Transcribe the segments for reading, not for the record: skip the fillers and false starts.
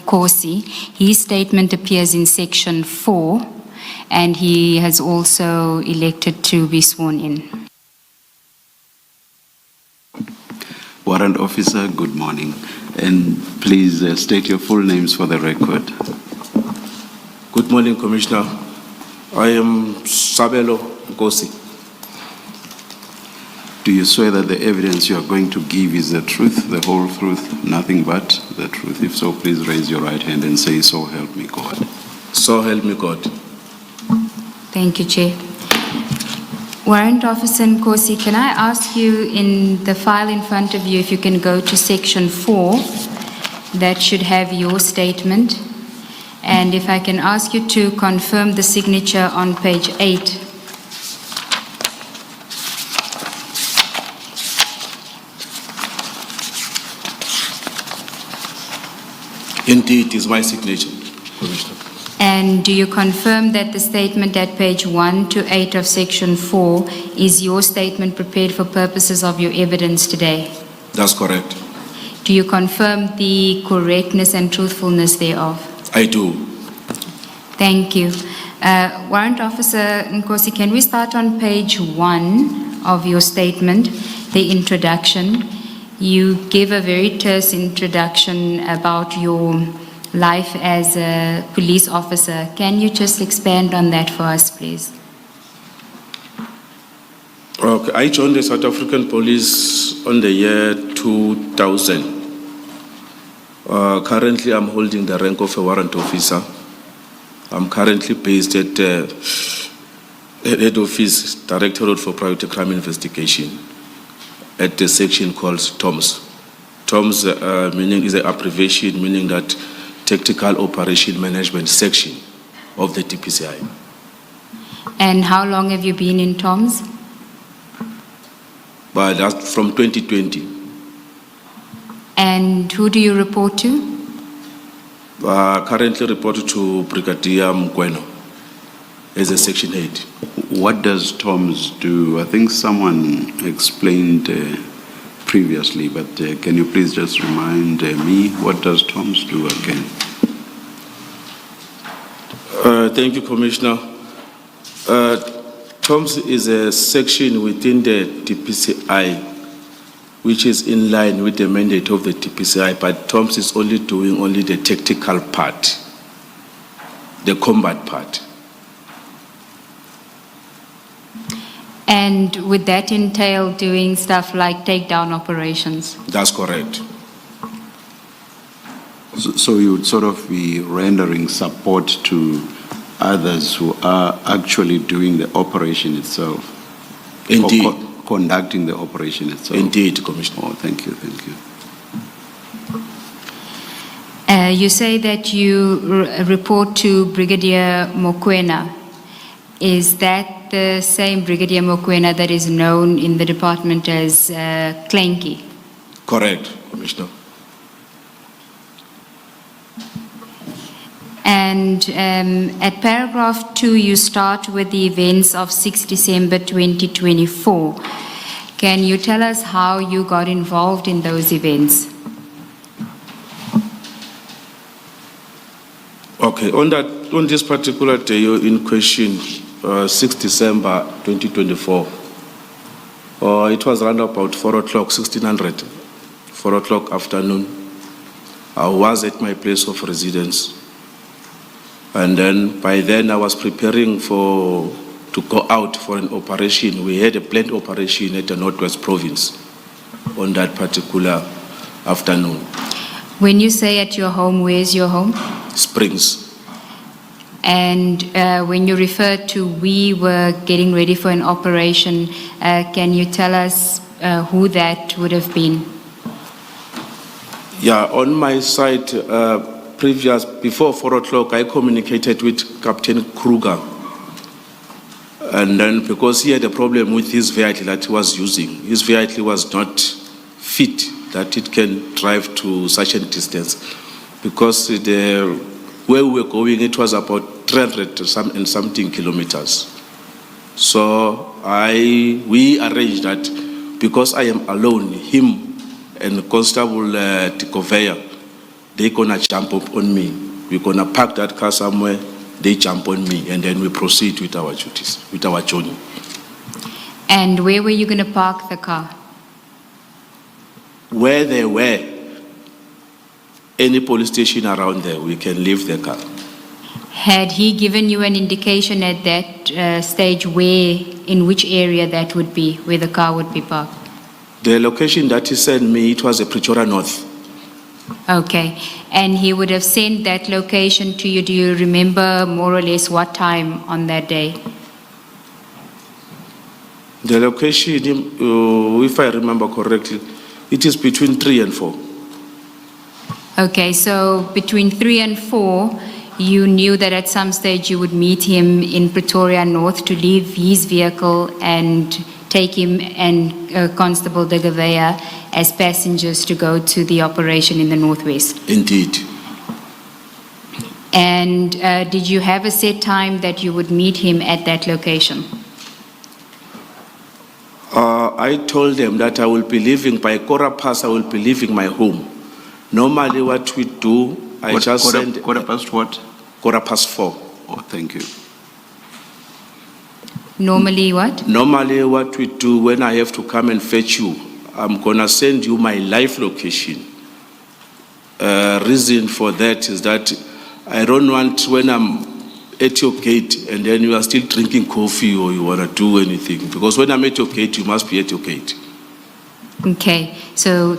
Nkosi. His statement appears in section 4, and he has also elected to be sworn in. Warrant Officer, good morning. And please state your full names for the record. Good morning, Commissioner. I am Sabelo Nkosi. Do you swear that the evidence you are going to give is the truth, the whole truth, nothing but the truth? If so, please raise your right hand and say, "So help me God." So help me God. Thank you, Chair. Warrant Officer Nkosi, can I ask you in the file in front of you if you can go to section 4, that should have your statement, and if I can ask you to confirm the signature on page 8. Indeed, it is my signature, Commissioner. And do you confirm that the statement at page 1 to 8 of section 4 is your statement prepared for purposes of your evidence today? That's correct. Do you confirm the correctness and truthfulness thereof? I do. Thank you. Warrant Officer Nkosi, can we start on page 1 of your statement, the introduction? You give a very terse introduction about your life as a police officer. Can you just expand on that for us, please? Okay. I joined the South African Police on the year 2000. Currently, I'm holding the rank of a warrant officer. I'm currently based at Head Office, Directorate for Private Crime Investigation, at the section called TOMS. TOMS meaning is an abbreviation, meaning that Tactical Operation Management Section of the TPCI. And how long have you been in TOMS? But that's from 2020. And who do you report to? Currently reported to Brigadier Mokoena as a section head. What does TOMS do? I think someone explained previously, but can you please just remind me, what does TOMS do again? Thank you, Commissioner. TOMS is a section within the TPCI, which is in line with the mandate of the TPCI, but TOMS is only doing only the tactical part, the combat part. And would that entail doing stuff like takedown operations? That's correct. So you would sort of be rendering support to others who are actually doing the operation itself? Indeed. Or conducting the operation itself? Indeed, Commissioner. Oh, thank you, thank you. You say that you report to Brigadier Mokoena. Is that the same Brigadier Mokoena that is known in the department as Clanky? Correct, Commissioner. And at paragraph 2, you start with the events of 6 December 2024. Can you tell us how you got involved in those events? Okay, on this particular day in question, 6 December 2024, it was around about 4 o'clock, 1600, 4 o'clock afternoon. I was at my place of residence. And then by then I was preparing to go out for an operation. We had a planned operation at the Northwest Province on that particular afternoon. When you say at your home, where's your home? Springs. And when you refer to we were getting ready for an operation, can you tell us who that would have been? Yeah, on my side, before 4 o'clock, I communicated with Captain Kruger. And then because he had a problem with his vehicle that he was using, his vehicle was not fit that it can drive to such a distance. Because where we were going, it was about 300 and something kilometers. So we arranged that because I am alone, him and Constable Tikoveya, they're gonna jump up on me. We're gonna park that car somewhere, they jump on me, and then we proceed with our duties, with our journey. And where were you going to park the car? Where there were any police station around there, we can leave the car. Had he given you an indication at that stage in which area that would be, where the car would be parked? The location that he sent me, it was a Pretoria North. Okay. And he would have sent that location to you. Do you remember more or less what time on that day? The location, if I remember correctly, it is between 3 and 4. Okay, so between 3 and 4, you knew that at some stage you would meet him in Pretoria North to leave his vehicle and take him and Constable de Gavea as passengers to go to the operation in the Northwest. Indeed. And did you have a set time that you would meet him at that location? I told them that I will be leaving by 4:15, I will be leaving my home. Normally what we do, I just send... Quarter past what? 4:15. Oh, thank you. Normally what? Normally what we do when I have to come and fetch you, I'm gonna send you my live location. Reason for that is that I don't want when I'm at your gate and then you are still drinking coffee or you wanna do anything. Because when I'm at your gate, you must be at your gate. Okay, so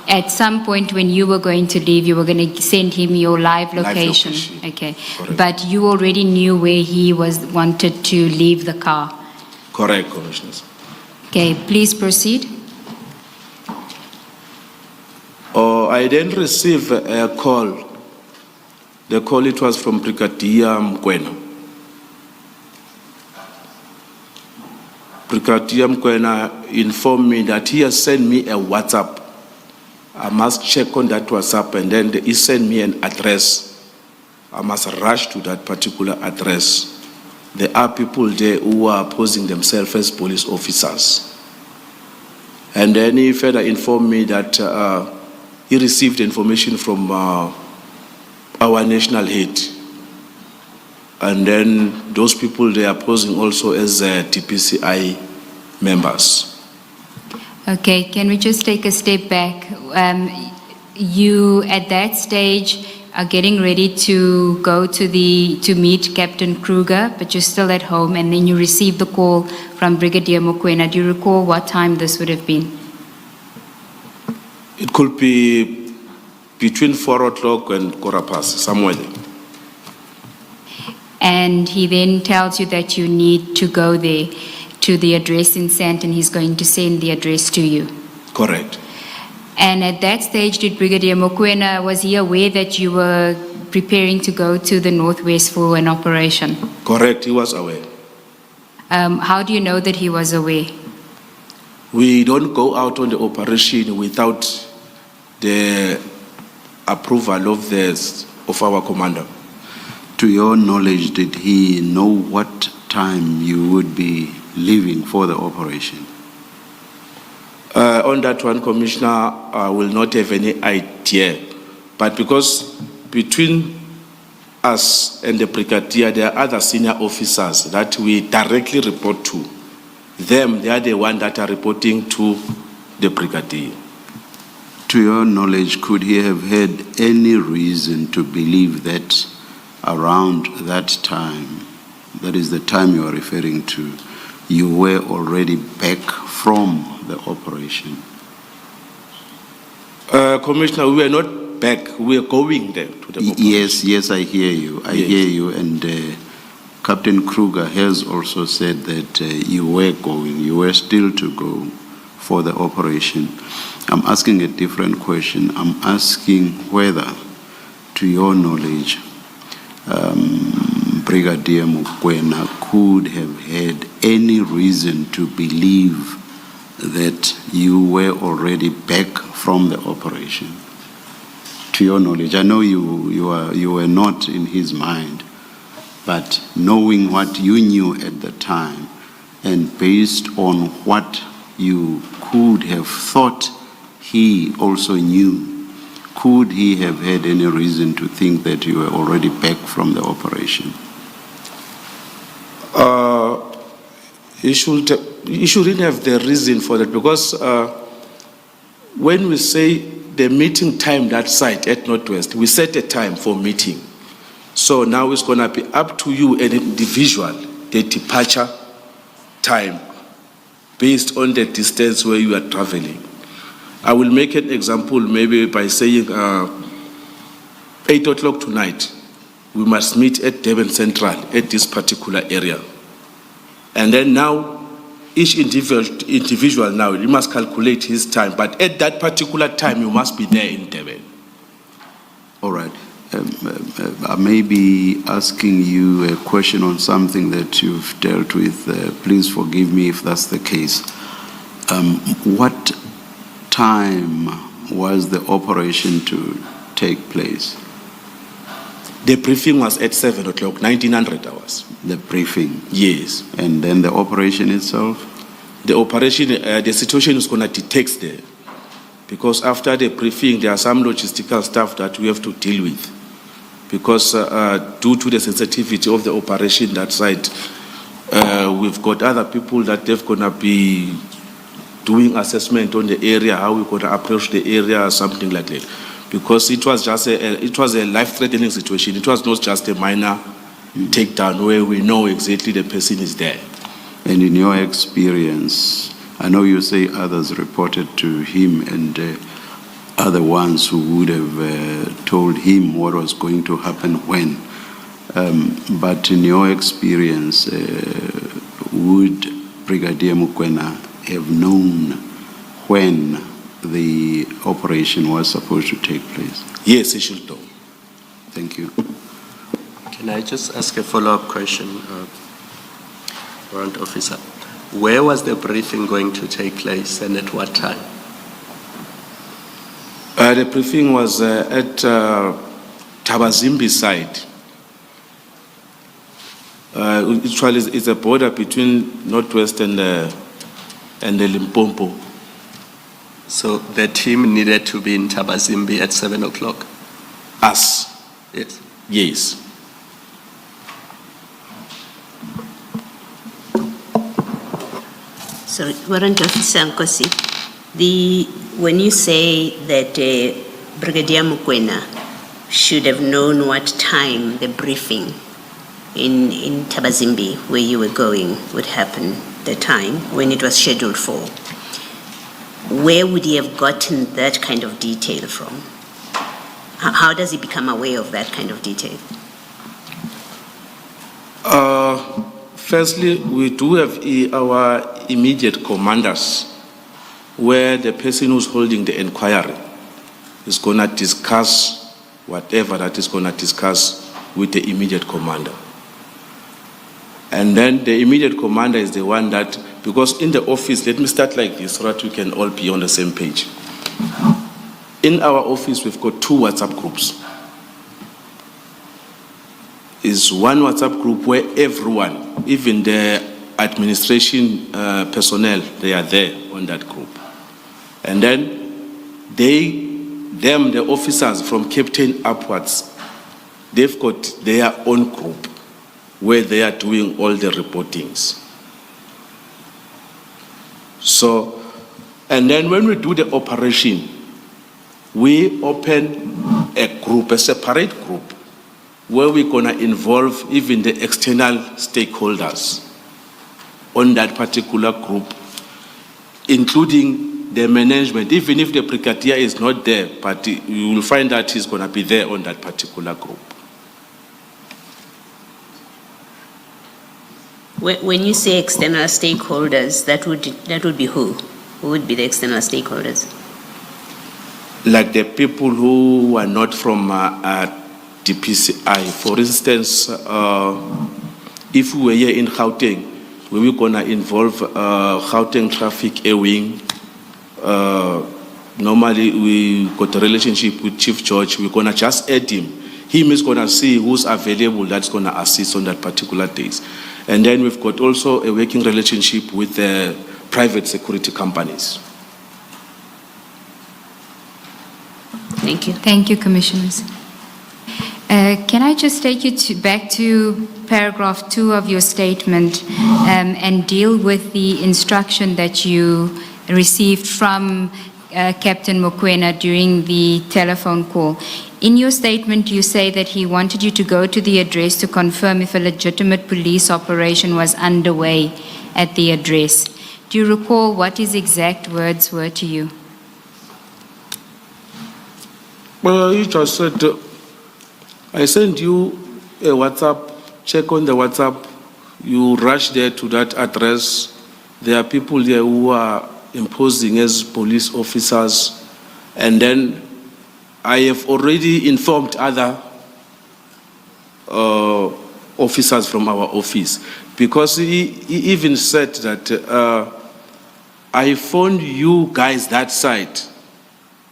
at some point when you were going to leave, you were going to send him your live location. Okay, Correct. but you already knew where he wanted to leave the car. Correct, Commissioners. Okay, please proceed. I then received a call. The call, it was from Brigadier Mokoena. Brigadier Mokoena informed me that he has sent me a WhatsApp. I must check on that WhatsApp, and then he sent me an address. I must rush to that particular address. There are people there who are posing themselves as police officers. And then he further informed me that he received information from our national head. And then those people, they are posing also as TPCI members. Okay, can we just take a step back? You, at that stage, are getting ready to go to meet Captain Kruger, but you're still at home, and then you receive the call from Brigadier Mokoena. Do you recall what time this would have been? It could be between 4 o'clock and 4:15, somewhere there. And he then tells you that you need to go there to the address in Sandton. He's going to send the address to you. Correct. And at that stage, did Brigadier Mokoena, was he aware that you were preparing to go to the Northwest for an operation? Correct, he was aware. How do you know that he was aware? We don't go out on the operation without the approval of our commander. To your knowledge, did he know what time you would be leaving for the operation? On that one, Commissioner, I will not have any idea. But because between us and the Brigadier, there are other senior officers that we directly report to. Them, they are the ones that are reporting to the Brigadier. To your knowledge, could he have had any reason to believe that around that time, that is the time you are referring to, you were already back from the operation? Commissioner, we were not back. We were going there to the operation. Yes, I hear you. I hear you. And Captain Kruger has also said that you were going, you were still to go for the operation. I'm asking a different question. I'm asking whether, to your knowledge, Brigadier Mokoena could have had any reason to believe that you were already back from the operation. To your knowledge, I know you were not in his mind, but knowing what you knew at the time and based on what you could have thought he also knew, could he have had any reason to think that you were already back from the operation? He shouldn't have the reason for that, because when we say the meeting time that site at Northwest, we set a time for meeting. So now it's going to be up to you, an individual, the departure time based on the distance where you are traveling. I will make an example maybe by saying 8 o'clock tonight, we must meet at Durban Central at this particular area. And then now, each individual now, you must calculate his time, but at that particular time, you must be there in Durban. All right. I may be asking you a question on something that you've dealt with. Please forgive me if that's the case. What time was the operation to take place? The briefing was at 7 o'clock, 1900 hours. The briefing? Yes. And then the operation itself? The operation, the situation is going to detect there. Because after the briefing, there are some logistical stuff that we have to deal with. Because due to the sensitivity of the operation that side, we've got other people that they're going to be doing assessment on the area, how we're going to approach the area, something like that. Because it was just a life-threatening situation. It was not just a minor takedown where we know exactly the person is there. And in your experience, I know you say others reported to him and other ones who would have told him what was going to happen when. But in your experience, would Brigadier Mokoena have known when the operation was supposed to take place? Yes, he should know. Thank you. Can I just ask a follow-up question, Warrant Officer? Where was the briefing going to take place and at what time? The briefing was at Tabazimbi side. It's a border between Northwest and the Limpopo. So the team needed to be in Tabazimbi at 7 o'clock? Us? Yes. Yes. Sorry, Warrant Officer Nkosi, when you say that Brigadier Mokoena should have known what time the briefing in Tabazimbi, where you were going, would happen, the time when it was scheduled for, where would he have gotten that kind of detail from? How does he become aware of that kind of detail? Firstly, we do have our immediate commanders where the person who's holding the inquiry is going to discuss whatever that is going to discuss with the immediate commander. And then the immediate commander is the one that, because in the office, let me start like this so that we can all be on the same page. In our office, we've got 2 WhatsApp groups. Is one WhatsApp group where everyone, even the administration personnel, they are there on that group. And then the officers from captain upwards, they've got their own group where they are doing all the reportings. So, and then when we do the operation, we open a group, a separate group, where we're going to involve even the external stakeholders on that particular group, including the management. Even if the brigadier is not there, but you will find that he's going to be there on that particular group. When you say external stakeholders, that would be who? Who would be the external stakeholders? Like the people who are not from DPCI. For instance, if we were here in Gauteng, we were going to involve Gauteng Traffic Air Wing. Normally, we got a relationship with Chief George. We're going to just add him. Him is going to see who's available that's going to assist on that particular days. And then we've got also a working relationship with the private security companies. Thank Thank you. Thank you, Commissioners. Can I just take you back to paragraph 2 of your statement and deal with the instruction that you received from Captain Mokoena during the telephone call? In your statement, you say that he wanted you to go to the address to confirm if a legitimate police operation was underway at the address. Do you recall what his exact words were to you? Well, he just said, I sent you a WhatsApp, check on the WhatsApp, you rush there to that address. There are people there who are imposing as police officers, and then I have already informed other officers from our office, because he even said that I phoned you guys that site,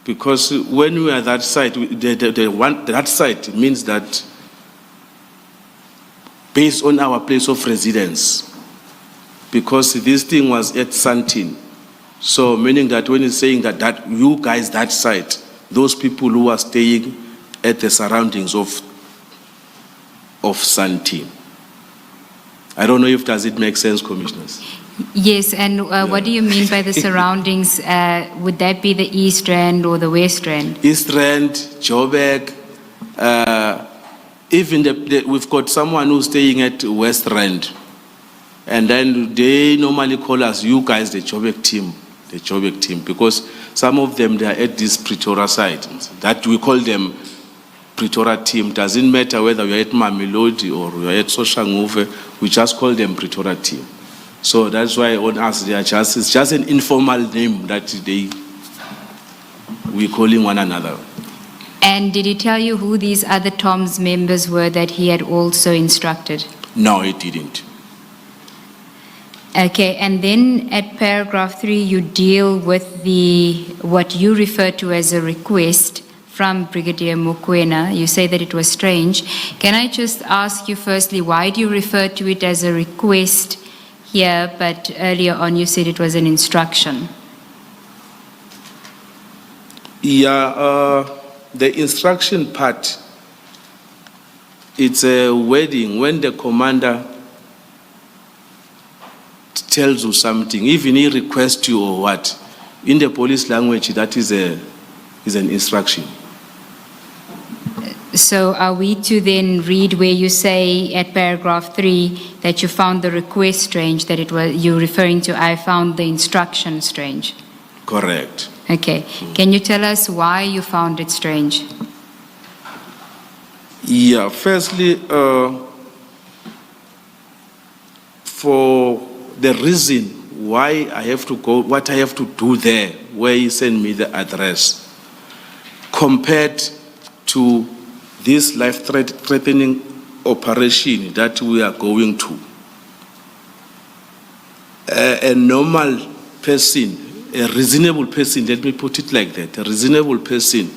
because when we are that site, that site means that based on our place of residence, because this thing was at Santin. So meaning that when he's saying that you guys that site, those people who are staying at the surroundings of Santin. I don't know if does it make sense, Commissioners? Yes, and what do you mean by the surroundings? Would that be the East Rand or the West Rand? East Rand, Joburg, even we've got someone who's staying at West Rand, and then they normally call us, you guys, the Joburg team, because some of them, they are at this Pretoria site, that we call them Pretoria team. Doesn't matter whether you're at Mamelodi or you're at Soshanguve, we just call them Pretoria team. So that's why on us, it's just an informal name that we're calling one another. And did he tell you who these other TOMS members were that he had also instructed? No, he didn't. Okay, and then at paragraph 3, you deal with what you refer to as a request from Brigadier Mokoena. You say that it was strange. Can I just ask you firstly, why do you refer to it as a request here, but earlier on you said it was an instruction? Yeah, the instruction part, it's a wording when the commander tells you something, even he requests you or what. In the police language, that is an instruction. So are we to then read where you say at paragraph 3 that you found the request strange, that it was you referring to I found the instruction strange? Correct. Okay. Can you tell us why you found it strange? Yeah, firstly, for the reason why I have to go, what I have to do there, where he sent me the address, compared to this life-threatening operation that we are going to. A normal person, a reasonable person, let me put it like that, a reasonable person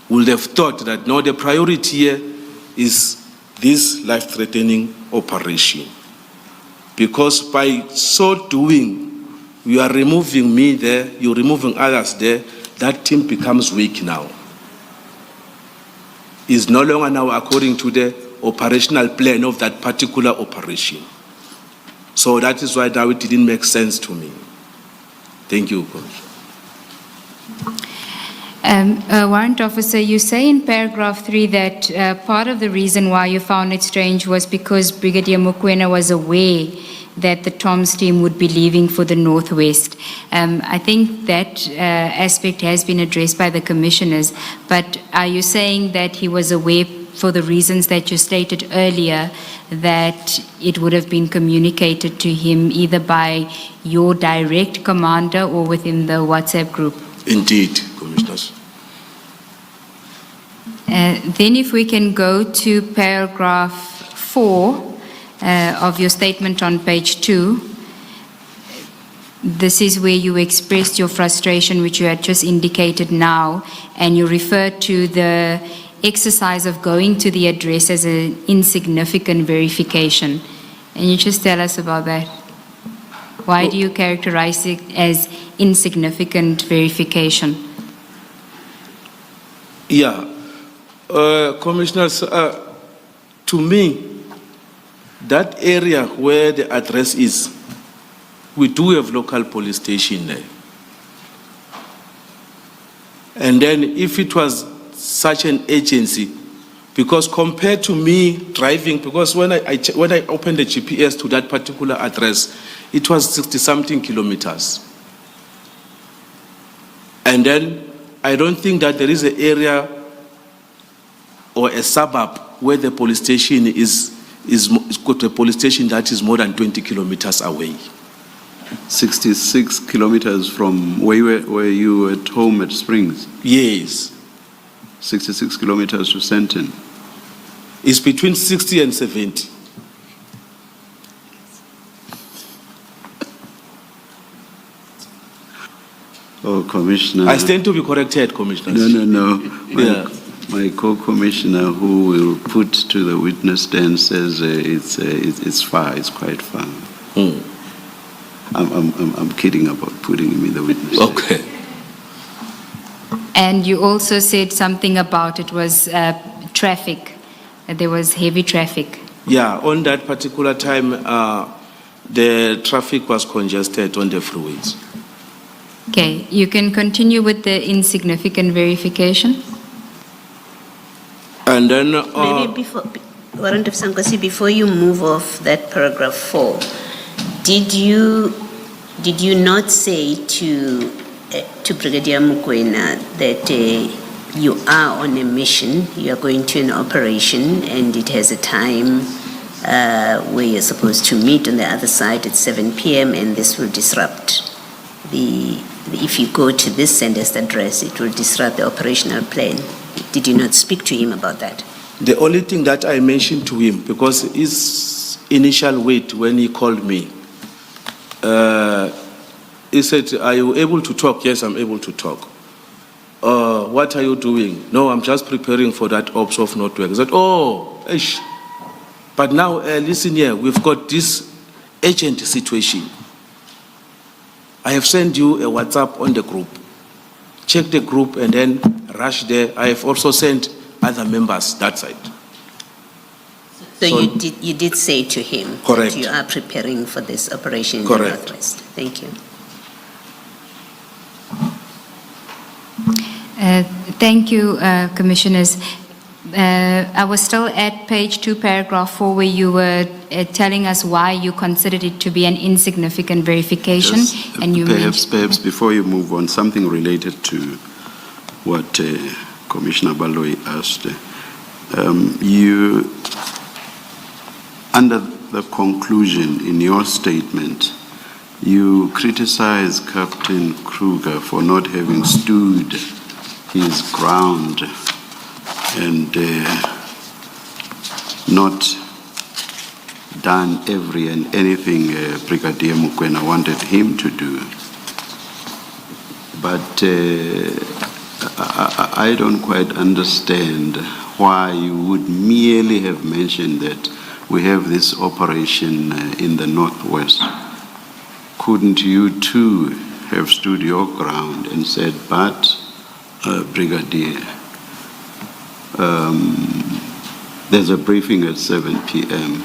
would have thought that no, the priority here is this life-threatening operation. Because by so doing, you are removing me there, you're removing others there, that team becomes weak now. Is no longer now according to the operational plan of that particular operation. So that is why now it didn't make sense to me. Thank you, Commissioner. Warrant Officer, you say in paragraph 3 that part of the reason why you found it strange was because Brigadier Mokoena was aware that the TOMS team would be leaving for the Northwest. I think that aspect has been addressed by the commissioners, but are you saying that he was aware for the reasons that you stated earlier, that it would have been communicated to him either by your direct commander or within the WhatsApp group? Indeed, Commissioners. Then if we can go to paragraph 4 of your statement on page 2. This is where you expressed your frustration, which you had just indicated now, and you referred to the exercise of going to the address as an insignificant verification. And you just tell us about that. Why do you characterize it as insignificant verification? Yeah. Commissioners, to me, that area where the address is, we do have local police station there. And then if it was such an agency, because compared to me driving, because when I opened the GPS to that particular address, it was 60-something kilometers. And then I don't think that there is an area or a suburb where the police station is got a police station that is more than 20 kilometers away. 66 kilometers from where you were at home at Springs? Yes. 66 kilometers to Senton? It's between 60 and 70. Oh, Commissioner. I stand to be corrected, Commissioner. No. Yeah. My co-commissioner who will put to the witness stand says it's far, it's quite far. Mm. I'm kidding about putting him in the witness stand. Okay. And you also said something about it was traffic, that there was heavy traffic. Yeah, on that particular time, the traffic was congested on the freeways. Okay, you can continue with the insignificant verification. And then... Maybe before, Warrant Officer Nkosi, before you move off that paragraph 4, did you not say to Brigadier Mokoena that you are on a mission, you are going to an operation, and it has a time where you're supposed to meet on the other side at 7 p.m. and this will disrupt if you go to this Sandhurst address, it will disrupt the operational plan. Did you not speak to him about that? The only thing that I mentioned to him, because his initial wait when he called me, he said, "Are you able to talk?" "Yes, I'm able to talk." "What are you doing?" "No, I'm just preparing for that ops of network." I said, "Oh, ish. But now, listen here, we've got this urgent situation. I have sent you a WhatsApp on the group. Check the group and then rush there. I have also sent other members that side." So you did say to him Correct. that you are preparing for this operation in the Correct. Northwest. Thank you. Thank you, Commissioners. I was still at page 2, paragraph 4, where you were telling us why you considered it to be an insignificant verification. Just, And you perhaps before you move on, something related to what Commissioner Baloyi asked. You, under the conclusion in your statement, you criticize Captain Kruger for not having stood his ground and not done every and anything Brigadier Mokoena wanted him to do. But I don't quite understand why you would merely have mentioned that we have this operation in the Northwest. Couldn't you too have stood your ground and said, "But Brigadier, there's a briefing at 7 p.m.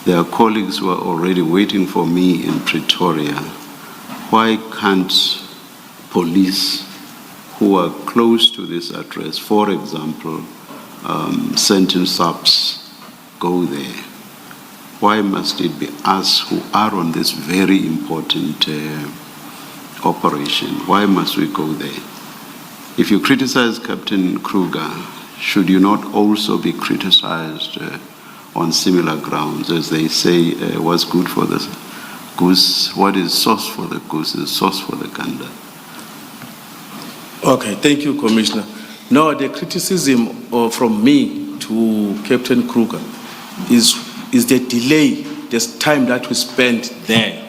There are colleagues who are already waiting for me in Pretoria. Why can't police who are close to this address, for example, Senton SAPS, go there? Why must it be us who are on this very important operation? Why must we go there? If you criticize Captain Kruger, should you not also be criticized on similar grounds, as they say, what's good for the goose, what is sauce for the goose is sauce for the gander? Okay, thank you, Commissioner. No, the criticism from me to Captain Kruger is the delay, this time that we spent there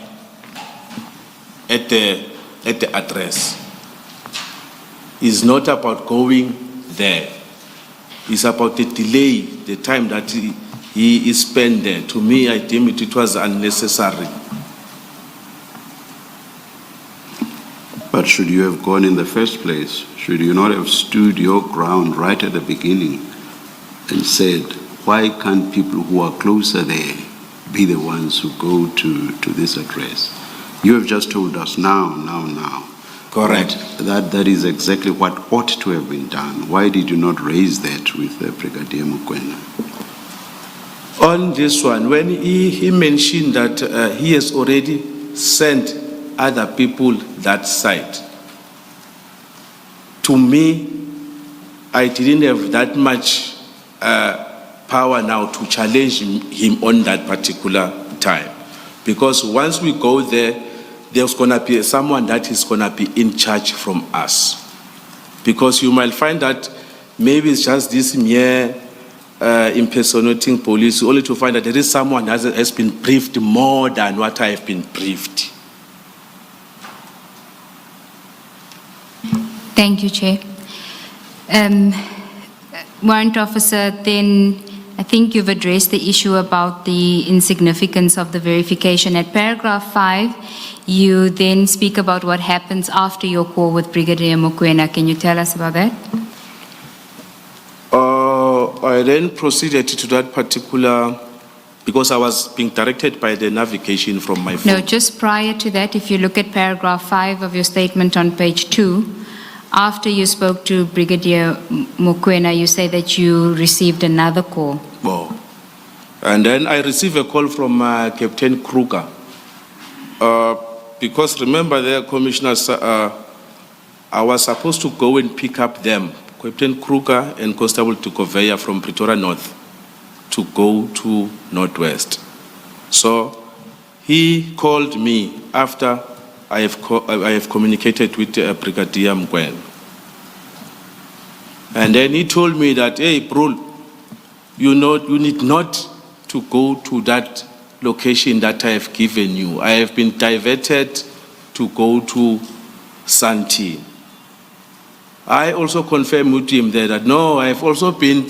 at the address. It's not about going there. It's about the delay, the time that he is spent there. To me, I deem it was unnecessary. But But should you have gone in the first place? Should you not have stood your ground right at the beginning and said, why can't people who are closer there be the ones who go to this address? You have just told us now. Correct. That is exactly what ought to have been done. Why did you not raise that with Brigadier Mokoena? On this one, when he mentioned that he has already sent other people that side, to me, I didn't have that much power now to challenge him on that particular time. Because once we go there, there's going to be someone that is going to be in charge from us. Because you might find that maybe it's just this mere impersonating police, only to find that there is someone that has been briefed more than what I have been briefed. Thank you, Chair. Warrant Officer, then I think you've addressed the issue about the insignificance of the verification. At paragraph 5, you then speak about what happens after your call with Brigadier Mokoena. Can you tell us about that? I then proceeded to that particular, because I was being directed by the navigation from my phone. No, just prior to that, if you look at paragraph 5 of your statement on page 2, after you spoke to Brigadier Mokoena, you say that you received another call. Oh. And then I received a call from Captain Kruger. Because remember there, commissioners, I was supposed to go and pick up them, Captain Kruger and Constable Tukoveya from Pretoria North, to go to Northwest. So he called me after I have communicated with Brigadier Mokoena. And then he told me that, hey, Brul, you need not to go to that location that I have given you. I have been diverted to go to Sandhurst. I also confirmed with him there that, no, I have also been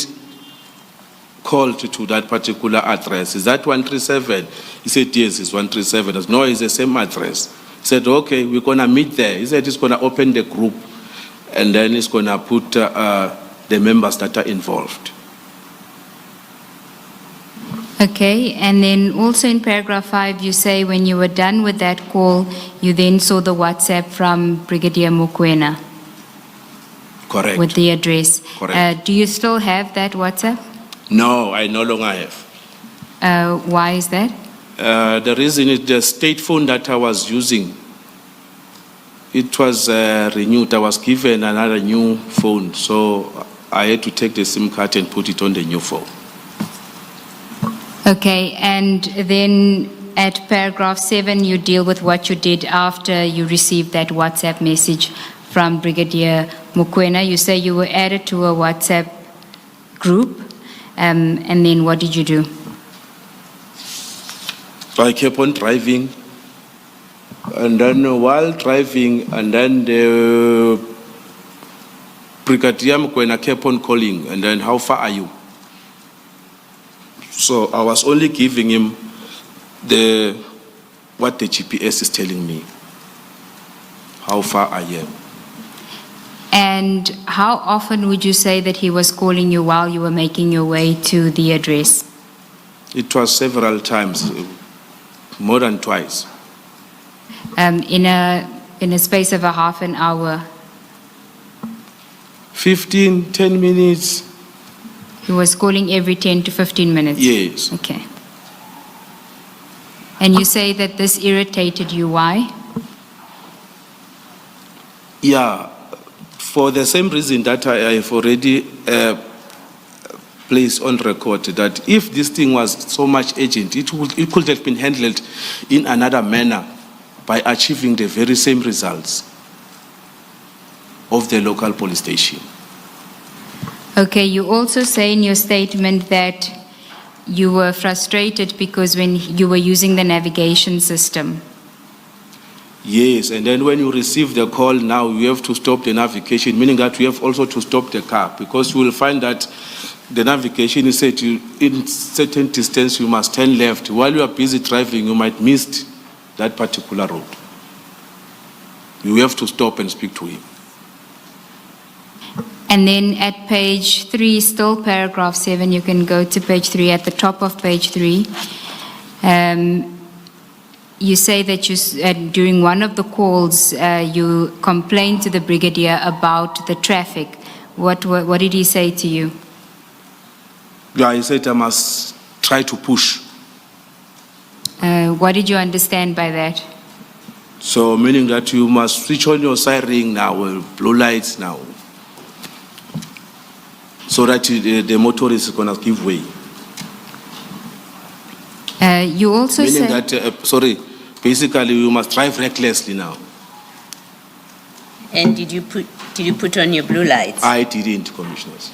called to that particular address. Is that 137? He said, yes, it's 137. I said, no, it's the same address. He said, okay, we're going to meet there. He said he's going to open the group and then he's going to put the members that are involved. Okay, and then also in paragraph 5, you say when you were done with that call, you then saw the WhatsApp from Brigadier Mokoena. Correct. With the address. Correct. Do you still have that WhatsApp? No, I no longer have. Why is that? The reason is the state phone that I was using, it was renewed. I was given another new phone, so I had to take the SIM card and put it on the new phone. Okay, and then at paragraph 7, you deal with what you did after you received that WhatsApp message from Brigadier Mokoena. You say you were added to a WhatsApp group, and then what did you do? I kept on driving, and then while driving, and then the Brigadier Mokoena kept on calling, and then, how far are you? So I was only giving him what the GPS is telling me, how far I am. And how often would you say that he was calling you while you were making your way to the address? It was several times, more than twice. In a space of a half an hour? 10 minutes. He was calling every 10 to 15 minutes? Yes. Okay. And you say that this irritated you, why? Yeah, for the same reason that I have already placed on record, that if this thing was so much urgent, it could have been handled in another manner by achieving the very same results of the local police station. Okay, you also say in your statement that you were frustrated because when you were using the navigation system. Yes, and then when you receive the call now, you have to stop the navigation, meaning that you have also to stop the car, because you will find that the navigation is said to, in certain distance, you must turn left. While you are busy driving, you might miss that particular road. You have to stop and speak to him. And then at page 3, still paragraph 7, you can go to page 3, at the top of page 3. You say that during one of the calls, you complained to the brigadier about the traffic. What did he say to you? Yeah, he said I must try to push. What did you understand by that? So meaning that you must switch on your siren now, blue lights now, so that the motorist is going to give way. You also Meaning said... that, basically you must drive recklessly now. And did you put on your blue lights? I didn't, Commissioners.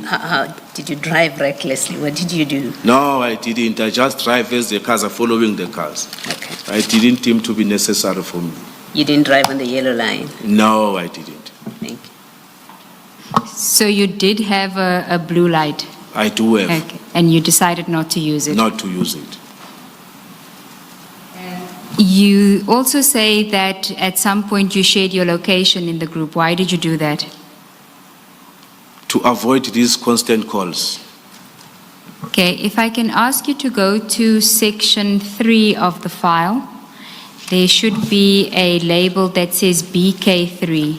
How did you drive recklessly? What did you do? No, I didn't. I just drive as the cars are following the cars. Okay. I didn't deem to be necessary for me. You didn't drive on the yellow line? No, I didn't. Thank you. So you did have a blue light? I do have. Okay. And you decided not to use it? Not to use it. You also say that at some point you shared your location in the group. Why did you do that? To avoid these constant calls. Okay, if I can ask you to go to section 3 of the file, there should be a label that says BK3.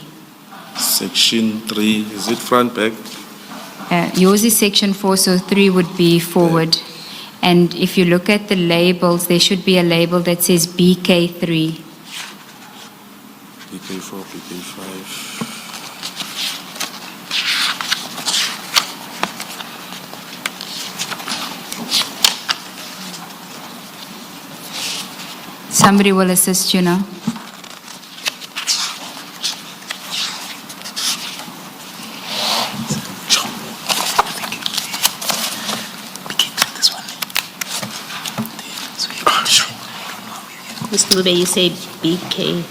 Section 3, is it front, back? Yours is section 4, so 3 would be forward. And if you look at the labels, there should be a label that says BK3. BK4, BK5. Somebody will assist you now. Mr. Mube, you say BK?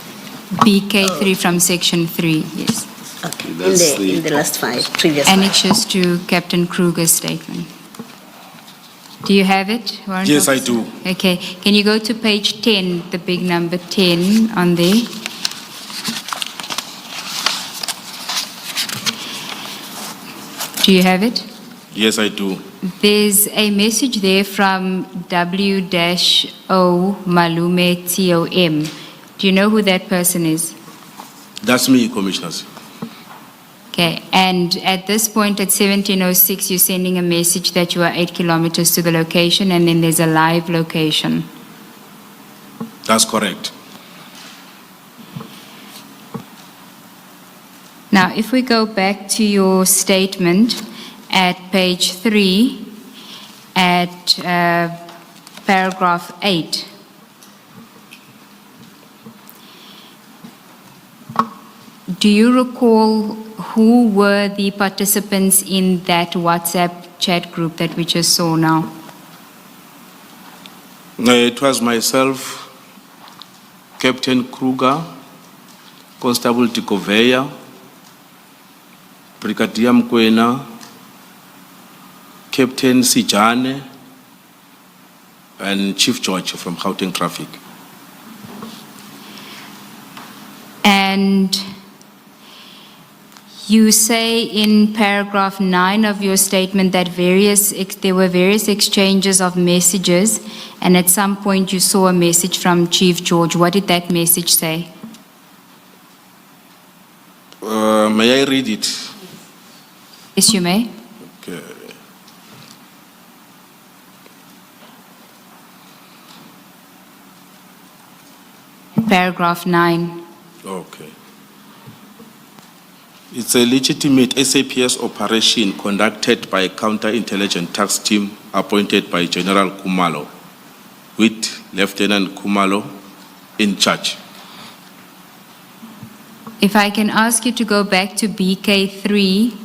BK3 from section 3, yes. Okay, That's in the last previous Annexes to Captain Kruger's statement. Do you have it, Warrant Yes, I Officer? do. Okay. Can you go to page 10, the big number 10 on there? Do you have it? Yes, I do. There's a message there from W-O Malume TOM. Do you know who that person is? That's me, Commissioners. Okay, and at this point at 17:06, you're sending a message that you are 8 kilometers to the location, and then there's a live location. That's correct. Now, if we go back to your statement at page 3, at paragraph 8, do you recall who were the participants in that WhatsApp chat group that we just saw now? It was myself, Captain Kruger, Constable Tikoveya, Brigadier Mokoena, Captain Sijane, and Chief George from Gauteng Traffic. And you say in paragraph 9 of your statement that there were various exchanges of messages, and at some point you saw a message from Chief George. What did that message say? May I read it? Yes, you may. Okay. Paragraph 9. Okay. It's a legitimate SAPS operation conducted by a counterintelligence task team appointed by General Kumalo, with Lieutenant Kumalo in charge. If I can ask you to go back to BK3,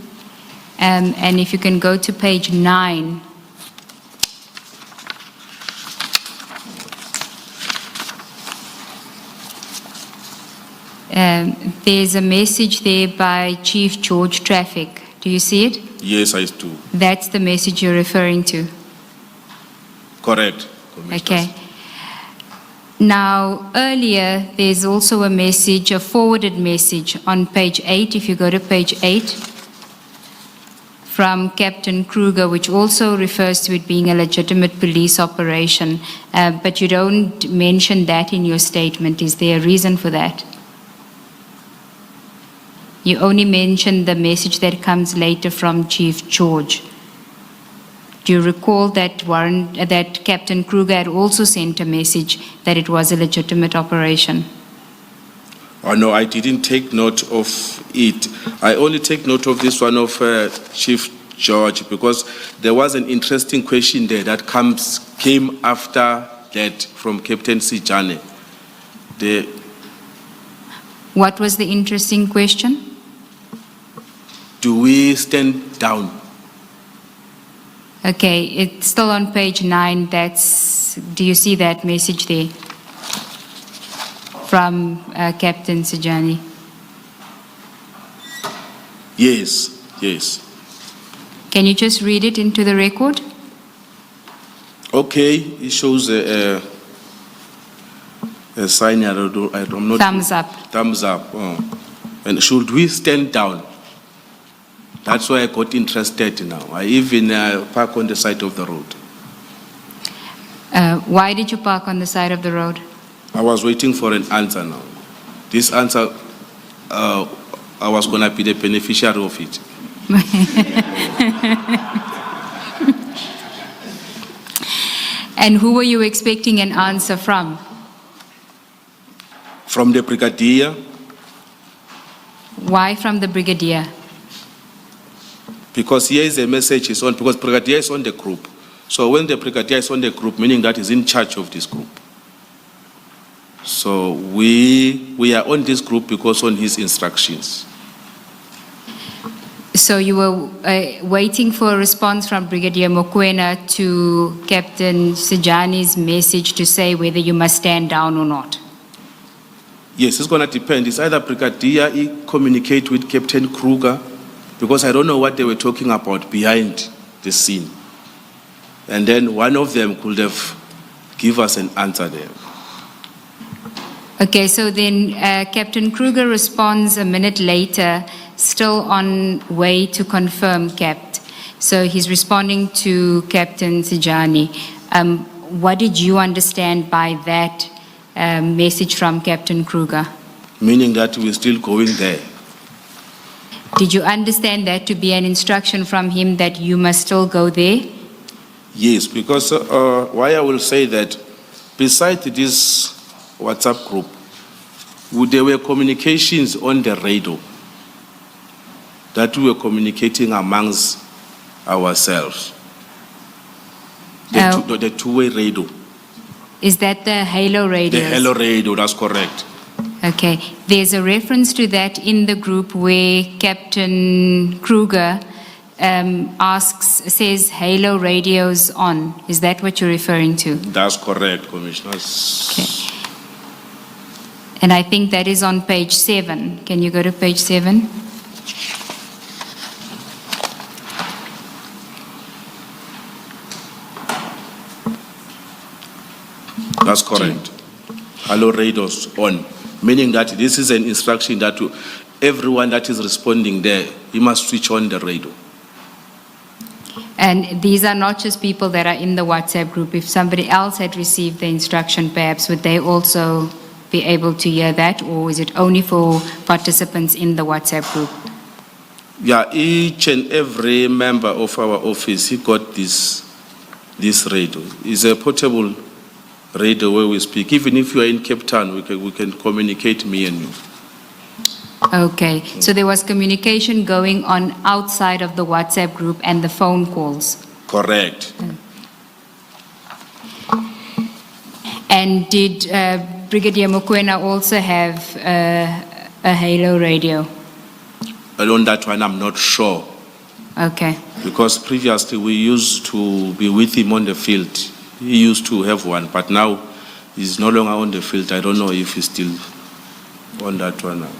and if you can go to page 9. There's a message there by Chief George Traffic. Do you see it? Yes, I do. That's the message you're referring to. Correct, Commissioners. Okay. Now, earlier, there's also a message, a forwarded message on page 8, if you go to page 8, from Captain Kruger, which also refers to it being a legitimate police operation, but you don't mention that in your statement. Is there a reason for that? You only mention the message that comes later from Chief George. Do you recall that that Captain Kruger had also sent a message that it was a legitimate operation? Oh, no, I didn't take note of it. I only take note of this one of Chief George, because there was an interesting question there that came after that from Captain Sijane. What was the interesting question? Do we stand down? Okay, it's still on page 9. Do you see that message there from Captain Sijani? Yes, yes. Can you just read it into the record? Okay, it shows a sign. I'm not. Thumbs up. Thumbs up. Oh. And should we stand down? That's why I got interested now. I even park on the side of the road. Why did you park on the side of the road? I was waiting for an answer now. This answer, I was going to be the beneficiary of it. And who were you expecting an answer from? From the Brigadier. Why from the Brigadier? Because here is a message is on, because Brigadier is on the group. So when the Brigadier is on the group, meaning that he's in charge of this group. So we are on this group because on his instructions. So you were waiting for a response from Brigadier Mokoena to Captain Sijani's message to say whether you must stand down or not? Yes, it's going to depend. It's either Brigadier communicate with Captain Kruger, because I don't know what they were talking about behind the scene. And then one of them could have given us an answer there. Okay, so then Captain Kruger responds a minute later, still on way to confirm, Capt. So he's responding to Captain Sijani. What did you understand by that message from Captain Kruger? Meaning that we're still going there. Did you understand that to be an instruction from him that you must still go there? Yes, because why I will say that, besides this WhatsApp group, there were communications on the radio that we were communicating amongst ourselves. The two-way radio. Is that the Halo radio? The Halo radio, that's correct. Okay. There's a reference to that in the group where Captain Kruger says Halo radio's on. Is that what you're referring to? That's correct, Commissioner. Okay. And I think that is on page 7. Can you go to page 7? That's correct. Hello radio's on. Meaning that this is an instruction that everyone that is responding there, he must switch on the radio. And these are not just people that are in the WhatsApp group. If somebody else had received the instruction, perhaps, would they also be able to hear that? Or is it only for participants in the WhatsApp group? Yeah, each and every member of our office, he got this radio. It's a portable radio where we speak. Even if you are in Cape Town, we can communicate, me and you. Okay, so there was communication going on outside of the WhatsApp group and the phone calls. Correct. And did Brigadier Mokoena also have a Halo radio? On that one, I'm not sure. Okay. Because previously we used to be with him on the field. He used to have one, but now he's no longer on the field. I don't know if he's still on that one now.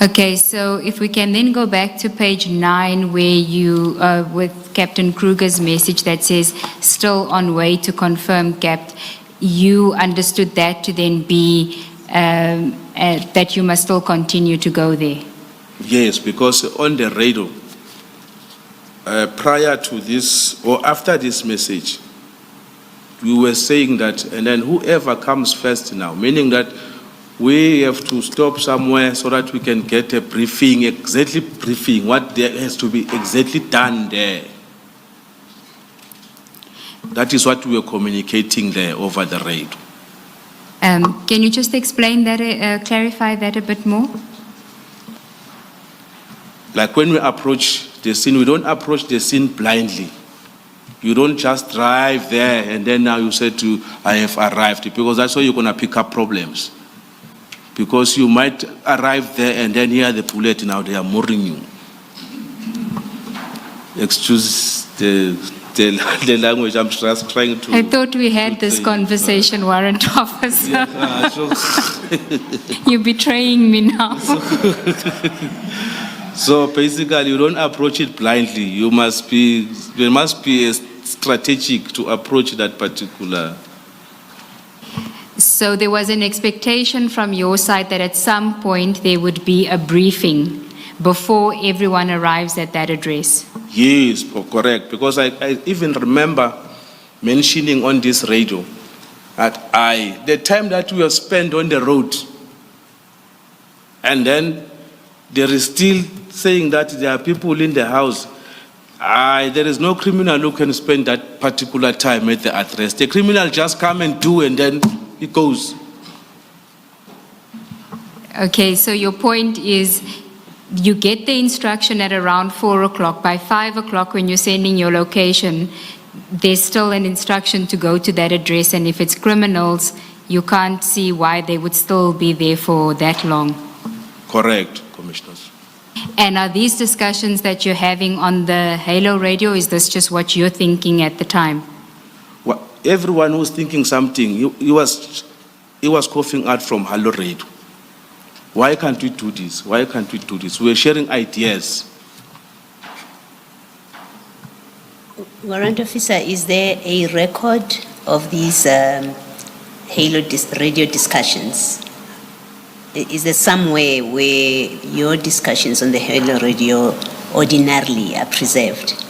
Okay, so if we can then go back to page 9 where you, with Captain Kruger's message that says, still on way to confirm, Capt. you understood that to then be that you must still continue to go there? Yes, because on the radio, prior to this or after this message, we were saying that, and then whoever comes first now, meaning that we have to stop somewhere so that we can get a briefing, exactly briefing, what there has to be exactly done there. That is what we were communicating there over the radio. Can you just explain that, clarify that a bit more? Like when we approach the scene, we don't approach the scene blindly. You don't just drive there and then now you say to, I have arrived, because that's how you're going to pick up problems. Because you might arrive there and then hear the bullet, now they are mooring you. Excuse the language, I'm just trying to... I thought we had this conversation, Warrant Officer. Yeah, sure. You're betraying me now. So basically, you don't approach it blindly. There must be a strategic to approach that particular. So there was an expectation from your side that at some point there would be a briefing before everyone arrives at that address. Yes, correct. Because I even remember mentioning on this radio that the time that we have spent on the road, and then there is still saying that there are people in the house. There is no criminal who can spend that particular time at the address. The criminal just come and do, and then it goes. Okay, so your point is you get the instruction at around 4 o'clock. By 5 o'clock, when you're sending your location, there's still an instruction to go to that address, and if it's criminals, you can't see why they would still be there for that long. Correct, Commissioners. And are these discussions that you're having on the Halo radio, is this just what you're thinking at the time? Well, everyone who's thinking something, he was coughing out from Halo radio. Why can't we do this? Why can't we do this? We're sharing ideas. Warrant Officer, is there a record of these Halo radio discussions? Is there somewhere where your discussions on the Halo radio ordinarily are preserved?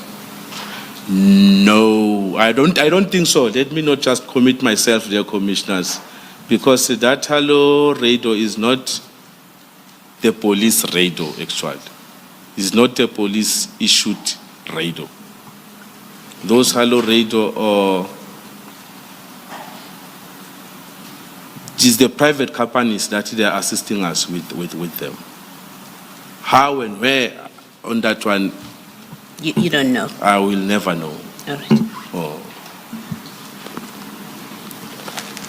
No, I don't think so. Let me not just commit myself there, Commissioners, because that Halo radio is not the police radio, actually. It's not a police-issued radio. Those Halo radio are just the private companies that they are assisting us with them. How and where on that one, You don't know? I will never know. All right. Oh.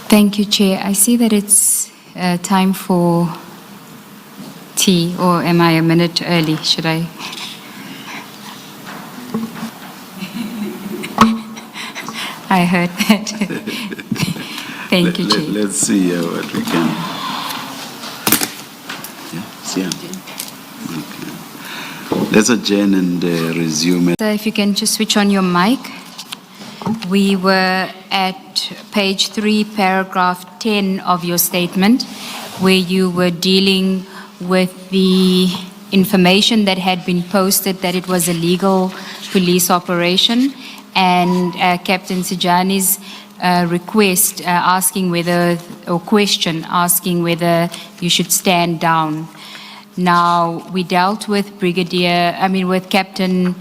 Thank you, Chair. I see that it's time for tea, or am I a minute early? Should I? I heard that. Thank you, Chair. Let's see what we can. Yeah. Okay. Let's adjourn and resume. So if you can just switch on your mic. We were at page 3, paragraph 10 of your statement, where you were dealing with the information that had been posted that it was a legal police operation, and Captain Sejani's request asking whether, or question asking whether you should stand down. Now, we dealt with with Captain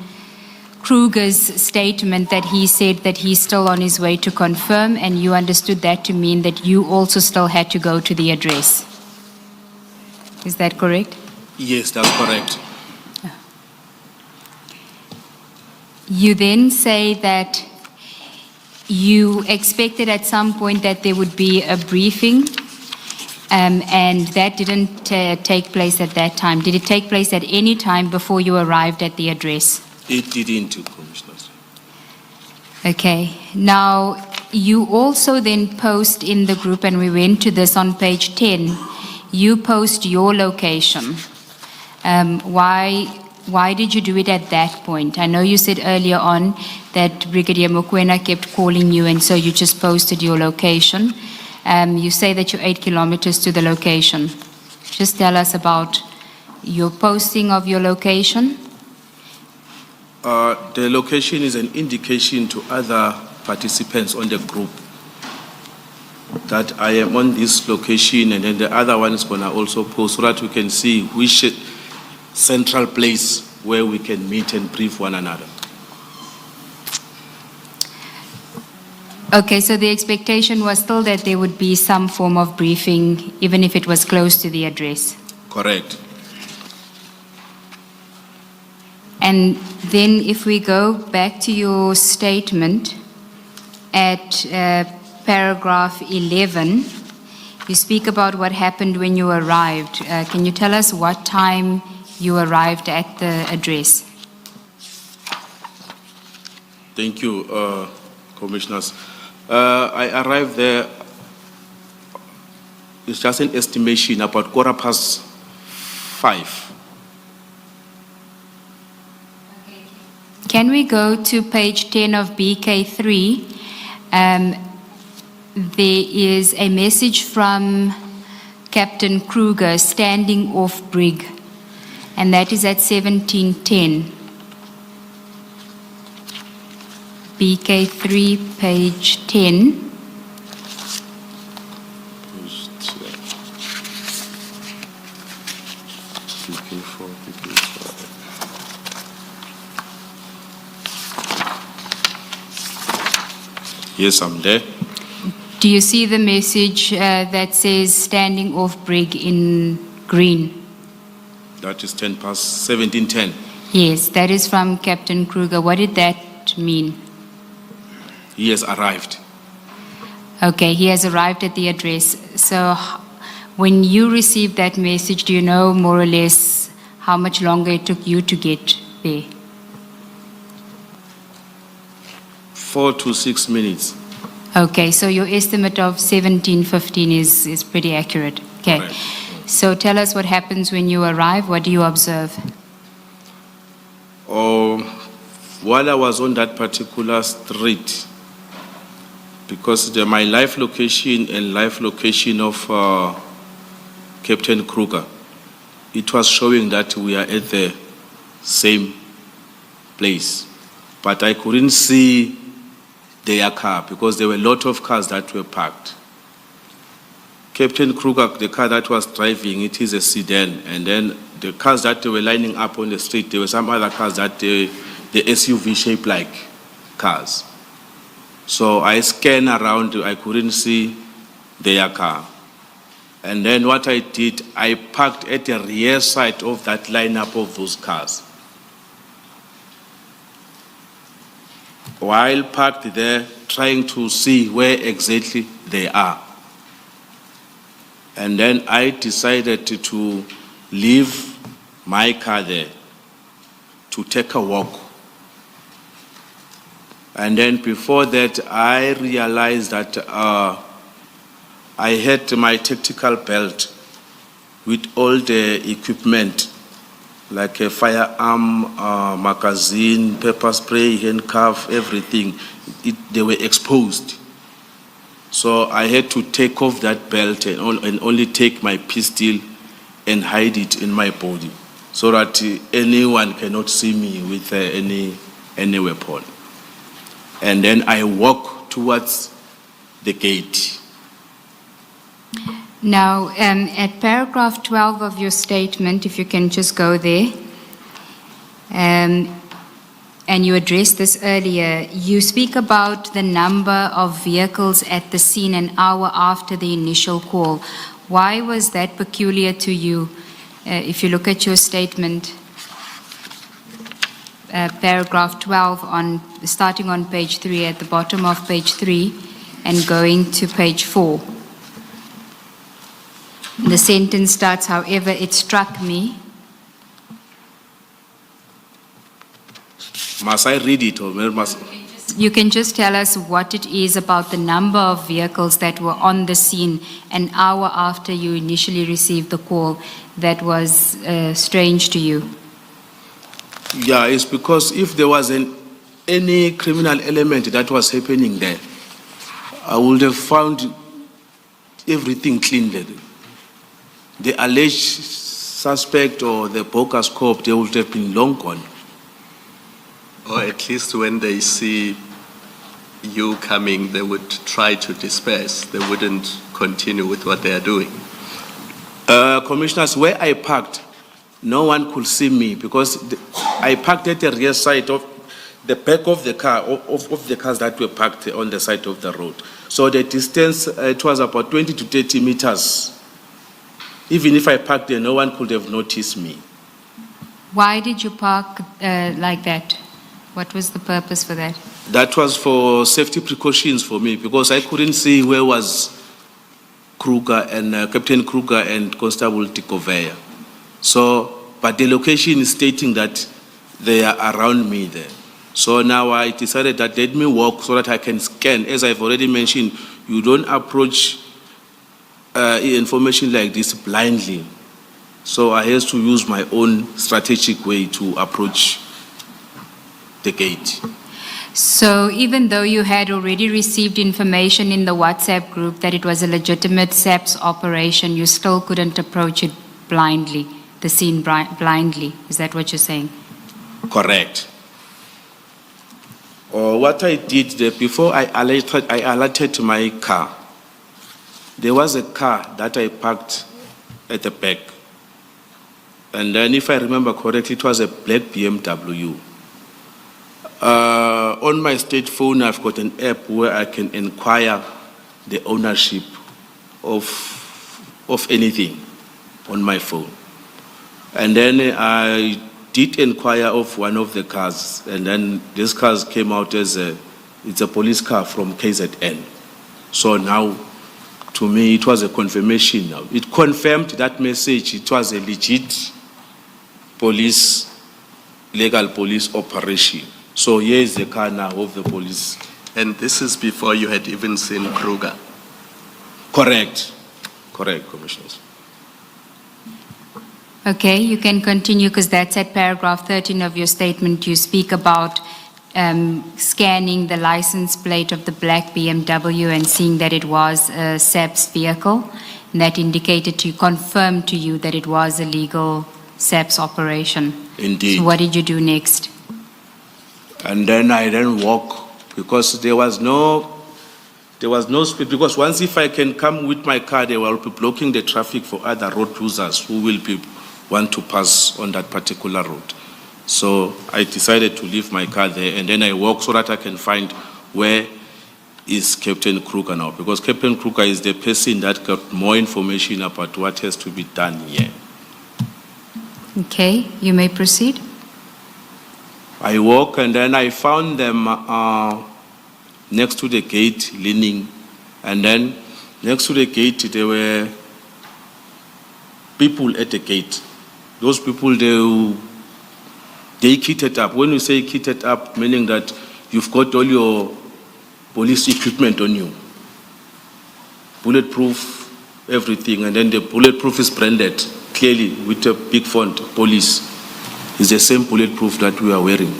Kruger's statement that he said that he's still on his way to confirm, and you understood that to mean that you also still had to go to the address. Is that correct? Yes, that's correct. You then say that you expected at some point that there would be a briefing, and that didn't take place at that time. Did it take place at any time before you arrived at the address? It didn't, Commissioners. Okay. Now, you also then post in the group, and we went to this on page 10, you post your location. Why why did you do it at that point? I know you said earlier on that Brigadier Mokoena kept calling you, and so you just posted your location. You say that you're 8 kilometers to the location. Just tell us about your posting of your location. The location is an indication to other participants on the group that I am on this location, and then the other one is going to also post so that we can see which central place where we can meet and brief one another. Okay, so the expectation was still that there would be some form of briefing, even if it was close to the address. Correct. And then if we go back to your statement at paragraph 11, you speak about what happened when you arrived. Can you tell us what time you arrived at the address? Thank you, Commissioners. I arrived there, it's just an estimation, about 5:15. Can we go to page 10 of BK3? There is a message from Captain Kruger standing off brig, and that is at 17:10. BK3, page 10. Yes, I'm there. Do you see the message that says standing off brig in green? That is 17:10. Yes, that is from Captain Kruger. What did that mean? He has arrived. Okay, he has arrived at the address. So when you received that message, do you know more or less how much longer it took you to get there? 4 to 6 minutes. Okay, so your estimate of 17:15 is pretty accurate. Okay. Correct. So tell us what happens when you arrive. What do you observe? While I was on that particular street, because my live location and live location of Captain Kruger, it was showing that we are at the same place. But I couldn't see their car because there were a lot of cars that were parked. Captain Kruger, the car that was driving, it is a sedan, and then the cars that they were lining up on the street, there were some other cars that the SUV shaped like cars. So I scanned around, I couldn't see their car. And then what I did, I parked at the rear side of that lineup of those cars. While parked there, trying to see where exactly they are. And then I decided to leave my car there to take a walk. And then before that, I realized that I had my tactical belt with all the equipment, like a firearm, magazine, pepper spray, handcuff, everything. They were exposed. So I had to take off that belt and only take my pistol and hide it in my body so that anyone cannot see me with any weapon. And then I walk towards the gate. Now, at paragraph 12 of your statement, if you can just go there, and you addressed this earlier, you speak about the number of vehicles at the scene an hour after the initial call. Why was that peculiar to you? If you look at your statement, paragraph 12, starting on page 3, at the bottom of page 3, and going to page 4. The sentence starts, however, it struck me. Must I read it or must? You can just tell us what it is about the number of vehicles that were on the scene an hour after you initially received the call that was strange to you. Yeah, it's because if there was any criminal element that was happening there, I would have found everything cleaned. The alleged suspect or the bogus cop, they would have been long gone. Or at least when they see you coming, they would try to disperse. They wouldn't continue with what they are doing. Commissioners, where I parked, no one could see me because I parked at the rear side of the back of the car, of the cars that were parked on the side of the road. So the distance, it was about 20 to 30 meters. Even if I parked there, no one could have noticed me. Why did you park like that? What was the purpose for that? That was for safety precautions for me because I couldn't see where was Kruger and Captain Kruger and Constable Tikovea. So, but the location is stating that they are around me there. So now I decided that let me walk so that I can scan. As I've already mentioned, you don't approach information like this blindly. So I had to use my own strategic way to approach the gate. So even though you had already received information in the WhatsApp group that it was a legitimate SAPS operation, you still couldn't approach it blindly, the scene blindly. Is that what you're saying? Correct. What I did there, before I alerted my car, there was a car that I parked at the back. And then if I remember correctly, it was a black BMW. On my state phone, I've got an app where I can inquire the ownership of anything on my phone. And then I did inquire of one of the cars, and then this car came out as it's a police car from KZN. So now, to me, it was a confirmation now. It confirmed that message. It was a legit police, legal police operation. So here is the car now of the police. And this is before you had even seen Kruger? Correct. Correct, Commissioners. Okay, you can continue because that's at paragraph 13 of your statement. You speak about scanning the license plate of the black BMW and seeing that it was a SAPS vehicle. And that indicated to you, confirmed to you that it was a legal SAPS operation. Indeed. So what did you do next? And then I walk because there was no speed. Because once if I can come with my car, they will be blocking the traffic for other road users who will want to pass on that particular road. So I decided to leave my car there, and then I walk so that I can find where is Captain Kruger now, because Captain Kruger is the person that got more information about what has to be done here. Okay, you may proceed. I walk and then I found them next to the gate leaning, and then next to the gate there were people at the gate. Those people, they kitted up. When you say kitted up, meaning that you've got all your police equipment on you, bulletproof, everything, and then the bulletproof is branded clearly with a big font, police. It's the same bulletproof that we are wearing.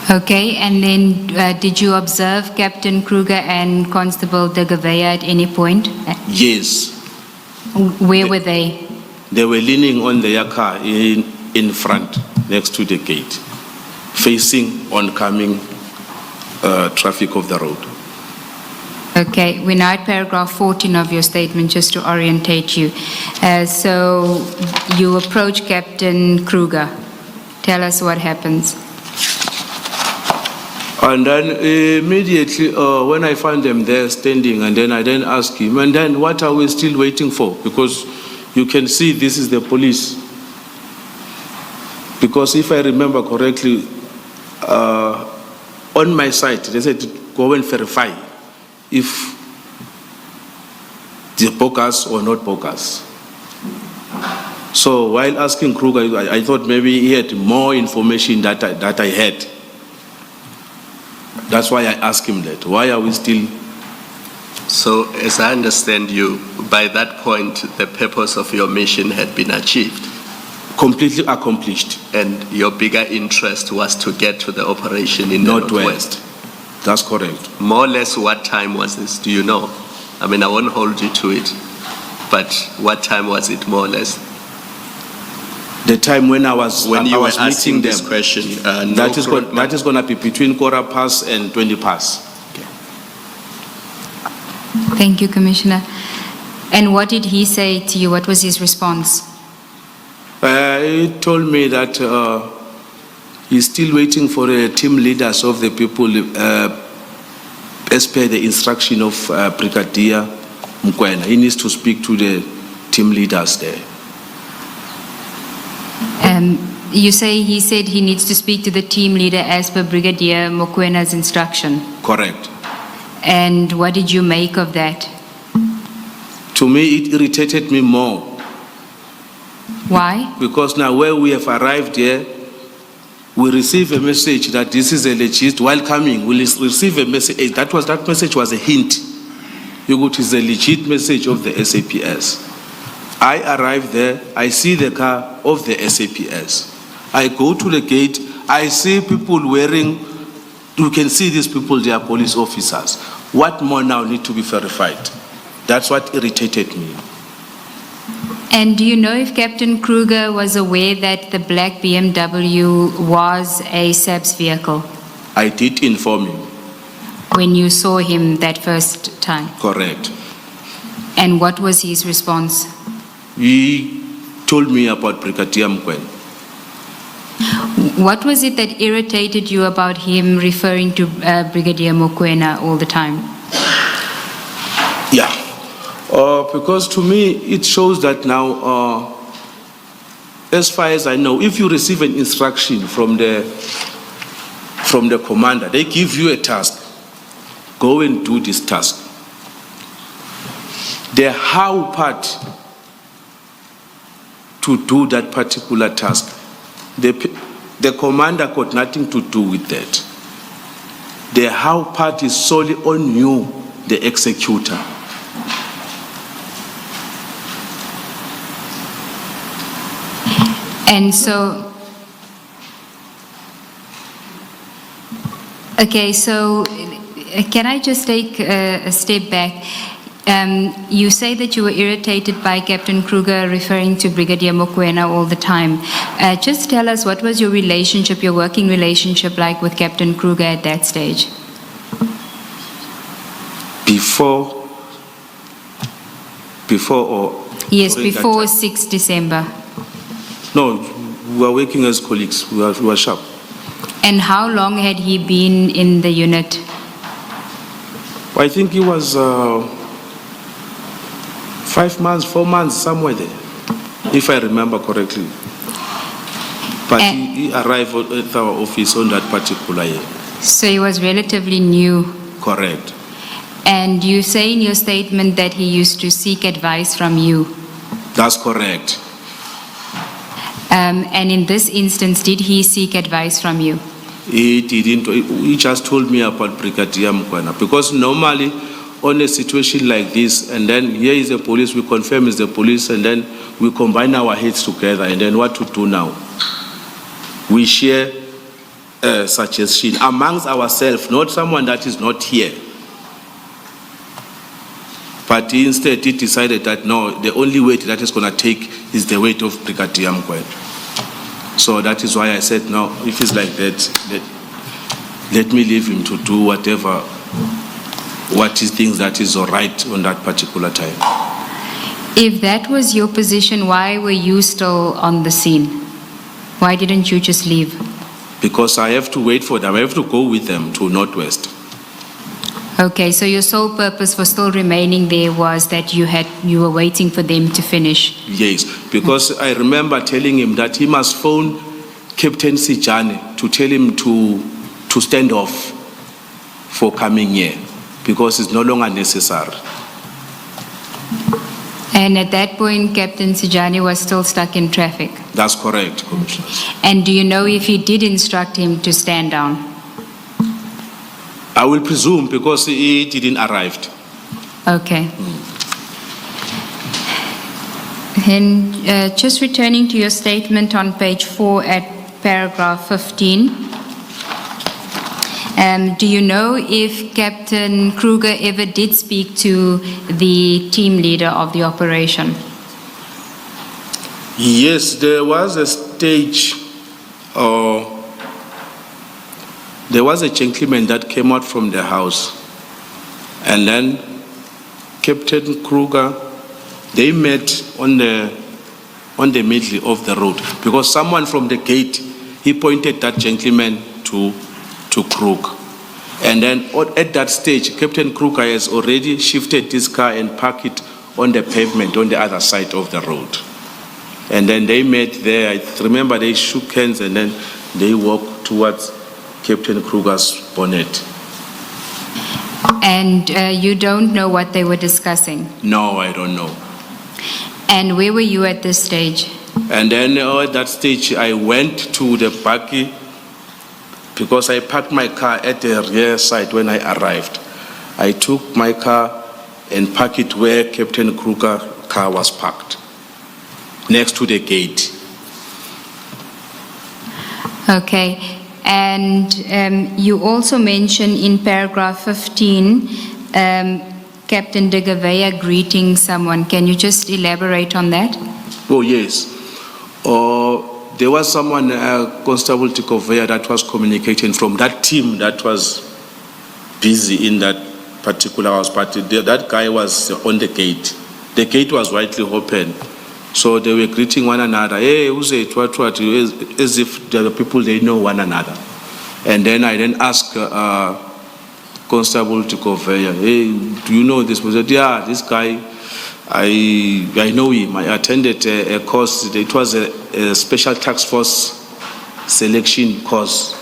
Okay, and then did you observe Captain Kruger and Constable De Gavea at any point? Yes. Where were they? They were leaning on their car in front, next to the gate, facing oncoming traffic of the road. Okay, we're now at paragraph 14 of your statement, just to orientate you. So you approach Captain Kruger. Tell us what happens. And then immediately when I find them there standing, and then I then ask him, and then what are we still waiting for? Because you can see this is the police. Because if I remember correctly, on my site, they said to go and verify if they're bogus or not bogus. So while asking Kruger, I thought maybe he had more information that I had. That's why I asked him that. Why are we still? So as I understand you, by that point, the purpose of your mission had been achieved. Completely accomplished. And your bigger interest was to get to the operation in the Northwest. That's correct. More or less, what time was this? Do you know? I mean, I won't hold you to it, but what time was it, more or less? The time when I was When was asking meeting this them, question, that is going to be between 15:15 and 20:00. Thank you, Commissioner. And what did he say to you? What was his response? He told me that he's still waiting for the team leaders of the people as per the instruction of Brigadier Mokoena. He needs to speak to the team leaders there. You say he said he needs to speak to the team leader as per Brigadier Mokoena's instruction. Correct. And what did you make of that? To me, it irritated me more Why? because now where we have arrived here, we receive a message that this is a legit, while coming, we'll receive a message. That message was a hint. It is a legit message of the SAPS. I arrive there, I see the car of the SAPS. I go to the gate, I see people wearing, you can see these people, they are police officers. What more now need to be verified? That's what irritated me. And do you know if Captain Kruger was aware that the black BMW was a SAPS vehicle I did inform him. when you saw him that first time? Correct. And what was his response? He told me about Brigadier Mokoena. What was it that irritated you about him referring to Brigadier Mokoena all the time? Yeah. Because to me, it shows that now, as far as I know, if you receive an instruction from the commander, they give you a task. Go and do this task. The how part to do that particular task, the commander got nothing to do with that. The how part is solely on you, the executor. And so, okay, so can I just take a step back? You say that you were irritated by Captain Kruger referring to Brigadier Mokoena all the time. Just tell us, what was your relationship, your working relationship like with Captain Kruger at that stage? Before or? Yes, during that before time? 6 December. No, we were working as colleagues. We were sharp. And how long had he been in the unit? I think he was 5 months, 4 months, somewhere there, if I remember correctly. But he arrived at our office on that particular year. So he was relatively new. Correct. And you say in your statement that he used to seek advice from you. That's correct. And in this instance, did he seek advice from you? He didn't. He just told me about Brigadier Mokoena. Because normally, on a situation like this, and then here is the police, we confirm it's the police, and then we combine our heads together, and then what to do now? We share suggestion amongst ourselves, not someone that is not here. But instead, he decided that no, the only weight that is going to take is the weight of Brigadier Mokoena. So that is why I said, no, if it's like that, let me leave him to do whatever, what he thinks that is all right on that particular time. If that was your position, why were you still on the scene? Why didn't you just leave? Because I have to wait for them. I have to go with them to Northwest. Okay, so your sole purpose for still remaining there was that you were waiting for them to finish. Yes, because I remember telling him that he must phone Captain Sijane to tell him to stand off for coming here because it's no longer necessary. And at that point, Captain Sijani was still stuck in traffic. That's correct, Commissioner. And do you know if he did instruct him to stand down? I will presume because he didn't arrive. Okay. And just returning to your statement on page 4 at paragraph 15, do you know if Captain Kruger ever did speak to the team leader of the operation? Yes, there was a stage, there was a gentleman that came out from the house, and then Captain Kruger, they met on the middle of the road, because someone from the gate, he pointed that gentleman to Kruger. And then at that stage, Captain Kruger has already shifted his car and parked it on the pavement on the other side of the road. And then they met there. I remember they shook hands and then they walked towards Captain Kruger's bonnet. And you don't know what they were discussing? No, I don't know. And where were you at this stage? And then at that stage, I went to the buggy because I parked my car at the rear side when I arrived. I took my car and parked it where Captain Kruger's car was parked, next to the gate. Okay. And you also mention in paragraph 15, Captain De Gavea greeting someone. Can you just elaborate on that? Oh, yes. There was someone, Constable Tikovea, that was communicating from that team that was busy in that particular house party. That guy was on the gate. The gate was widely open. So they were greeting one another. Hey, who's it? What? As if the people, they know one another. And then I asked Constable Tikovea, hey, do you know this person? Yeah, this guy, I know him. I attended a course. It was a special task force selection course,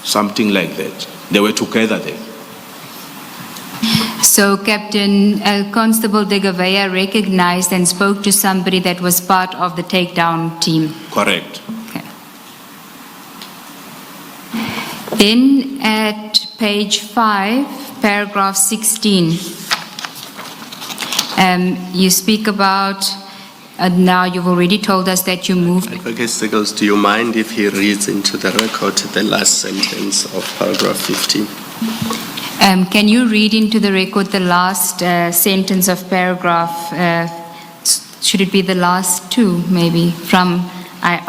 something like that. They were together there. So Captain Constable De Gavea recognized and spoke to somebody that was part of the takedown team? Correct. Okay. Then at page 5, paragraph 16, you speak about, now you've already told us that you moved. Advocate Siggles, do you mind if he reads into the record the last sentence of paragraph 15? Can you read into the record the last sentence of paragraph, should it be the last two maybe, from I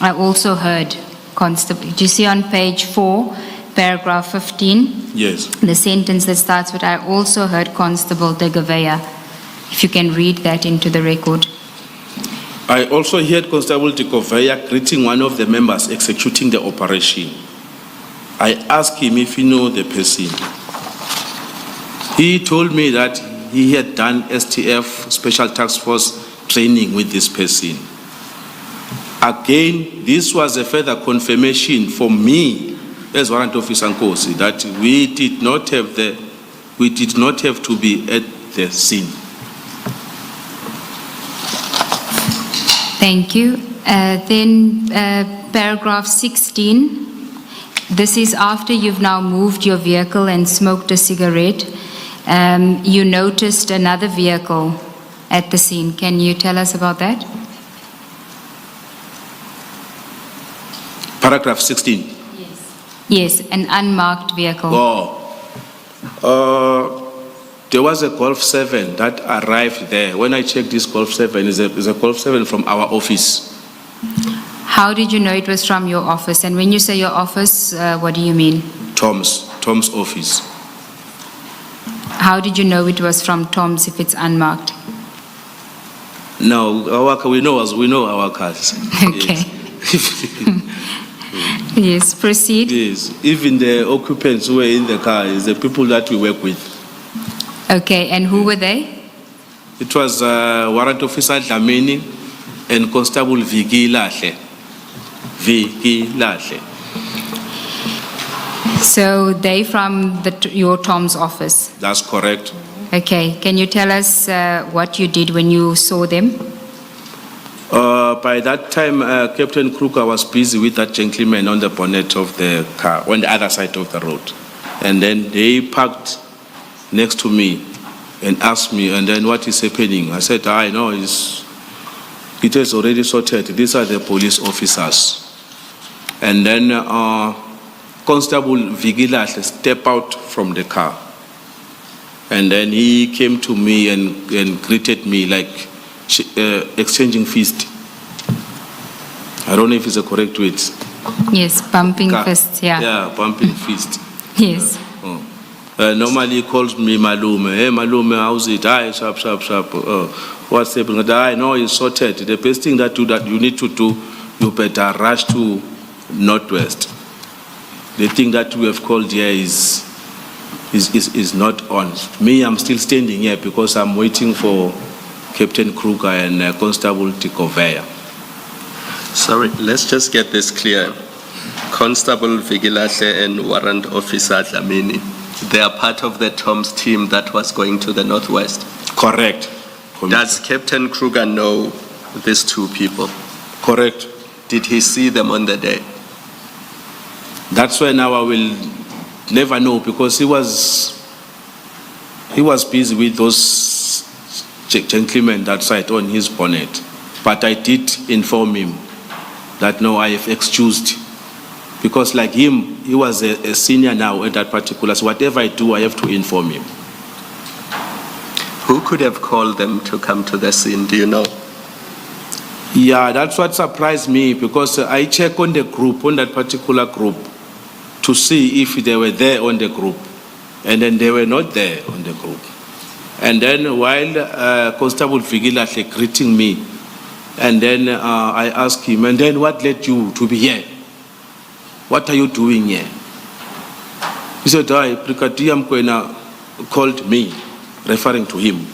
also heard Constable. Do you see on page 4, paragraph 15? Yes. The sentence that starts with I also heard Constable De Gavea. If you can read that into the record. I also heard Constable De Gavea greeting one of the members executing the operation. I asked him if he knew the person. He told me that he had done STF, Special Task Force training with this person. Again, this was a further confirmation for me as Warrant Officer Nkosi that we did not have to be at the scene. Thank you. Then paragraph 16. This is after you've now moved your vehicle and smoked a cigarette. You noticed another vehicle at the scene. Can you tell us about that? Paragraph 16. Yes, an unmarked vehicle. There was a Golf 7 that arrived there. When I checked this Golf 7, is a Golf 7 from our office. How did you know it was from your office? And when you say your office, what do you mean? Tom's office. How did you know it was from Tom's if it's unmarked? No, we know our cars. Okay. Yes, proceed. Yes, even the occupants who were in the car is the people that we work with. Okay, and who were they? It was Warrant Officer Dlamini and Constable Viki Lahle. So they from your Tom's office? That's correct. Okay, can you tell us what you did when you saw them? By that time, Captain Kruger was busy with that gentleman on the bonnet of the car, on the other side of the road. And then they parked next to me and asked me, and then what is happening? I said, I know it is already sorted. These are the police officers. And then Constable Vigilahle stepped out from the car. And then he came to me and greeted me like exchanging fist. I don't know if it's a correct word. Yes, bumping fists, yeah. Yeah, bumping fist. Yes. Normally he calls me Malume. Hey, Malume, how's it? Aye, sharp. What's happening? I know it's sorted. The best thing that you need to do, you better rush to Northwest. The thing that we have called here is not on. Me, I'm still standing here because I'm waiting for Captain Kruger and Constable Tikoveya. Sorry, let's just get this clear. Constable Vigilahle and Warrant Officer Dlamini, they are part of the Tom's team that was going to the Northwest. Correct. Does Captain Kruger know these two people? Correct. Did he see them on the day? That's why now I will never know, because he was busy with those gentlemen that sat on his bonnet. But I did inform him that no, I have excused, because like him, he was a senior now at that particular, so whatever I do, I have to inform him. Who could have called them to come to the scene, do you know? Yeah, that's what surprised me, because I checked on the group, on that particular group, to see if they were there on the group. And then they were not there on the group. And then while Constable Vigilahle greeting me, and then I asked him, and then what led you to be here? What are you doing here? He said, Brigadier Mokoena called me, referring to him.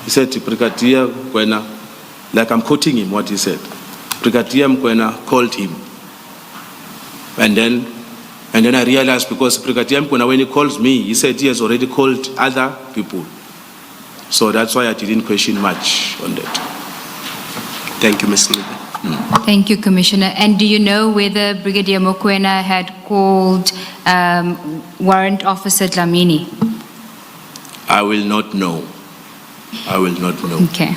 He said, Brigadier Mokoena, like I'm quoting him what he said. Brigadier Mokoena called him. And then I realized, because Brigadier Mokoena, when he calls me, he said he has already called other people. So that's why I didn't question much on that. Thank you, Ms. Libe. Thank you, Commissioner. And do you know whether Brigadier Mokoena had called Warrant Officer Dlamini? I will not know. I will not know. Okay.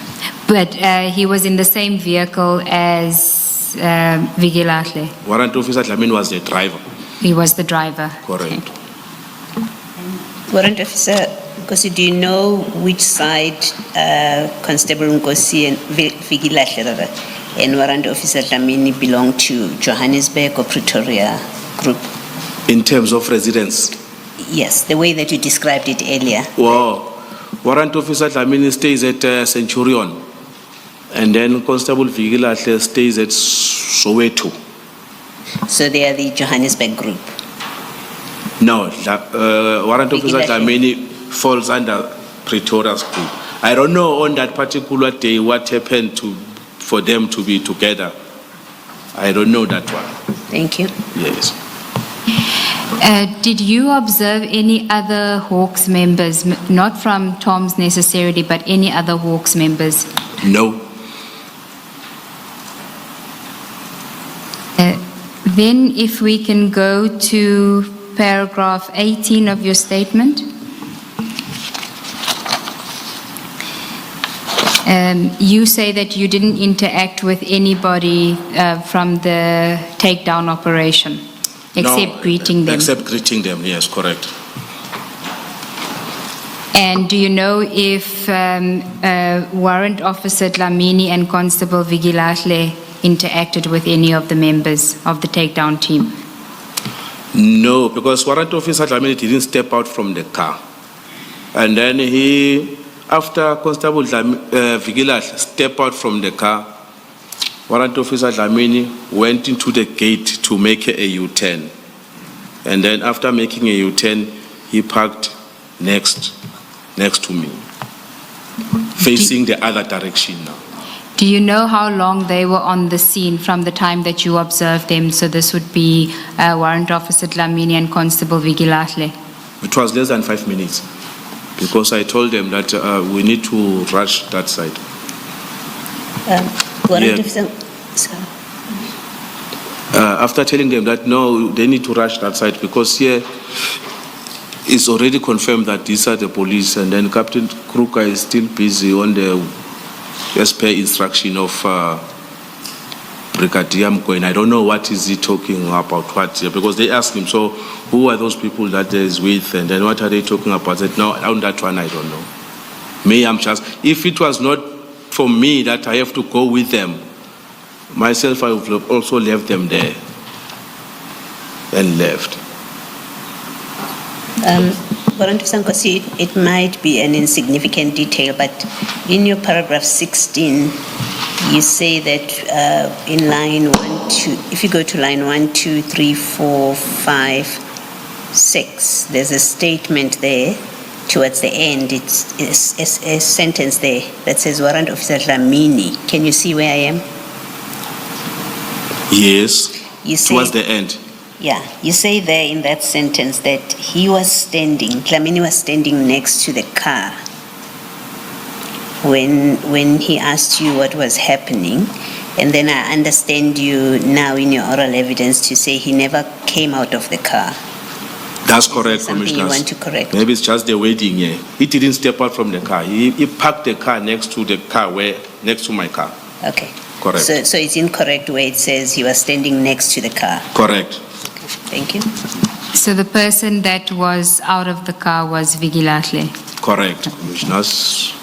But he was in the same vehicle as Vigilahle? Warrant Officer Dlamini was the driver. He was the driver? Correct. Okay. Warrant Officer Nkosi, do you know which side Constable Nkosi and Vigilahle and Warrant Officer Dlamini belong to, Johannesburg or Pretoria group? In terms of residence? Yes, the way that you described it earlier. Wow. Warrant Officer Dlamini stays at Centurion. And then Constable Vigilahle stays at Soweto. So they are the Johannesburg group? No, Warrant Officer Dlamini falls under Pretoria's group. I don't know on that particular day what happened for them to be together. I don't know that one. Thank you. Yes. Did you observe any other Hawks members, not from Tom's necessarily, but any other Hawks members? No. Then if we can go to paragraph 18 of your statement. You say that you didn't interact with anybody from the takedown operation, except greeting them. Except greeting them, yes, correct. And do you know if Warrant Officer Dlamini and Constable Vigilahle interacted with any of the members of the takedown team? No, because Warrant Officer Dlamini didn't step out from the car. And then after Constable Vigilahle stepped out from the car, Warrant Officer Dlamini went into the gate to make a U-turn. And then after making a U-turn, he parked next to me, facing the other direction now. Do you know how long they were on the scene from the time that you observed them? So this would be Warrant Officer Dlamini and Constable Vigilahle. It was less than 5 minutes, because I told them that we need to rush that side. Warrant Officer, sorry. After telling them that no, they need to rush that side, because here it's already confirmed that these are the police, and then Captain Kruger is still busy on the, as per instruction of Brigadier Mokoena. I don't know what is he talking about, because they asked him, so who are those people that he's with, and then what are they talking about? I said, no, on that one I don't know. Me, I'm just, if it was not for me that I have to go with them, myself, I would have also left them there and left. Warrant Officer Nkosi, it might be an insignificant detail, but in your paragraph 16, you say that in line 1, 2, if you go to line 1, 2, 3, 4, 5, 6, there's a statement there towards the end. It's a sentence there that says Warrant Officer Dlamini. Can you see where I am? Yes, You say, towards the end. yeah, you say there in that sentence that Dlamini was standing next to the car when he asked you what was happening, and then I understand you now in your oral evidence to say he never came out of the car. That's correct, Something Commissioner. you want to correct? Maybe it's just the waiting here. He didn't step out from the car. He parked the car next to the car, next to my car. Okay. Correct. So it's incorrect where it says he was standing next to the car. Correct. Thank you. So the person that was out of the car was Vigilatle. Correct, Commissioners.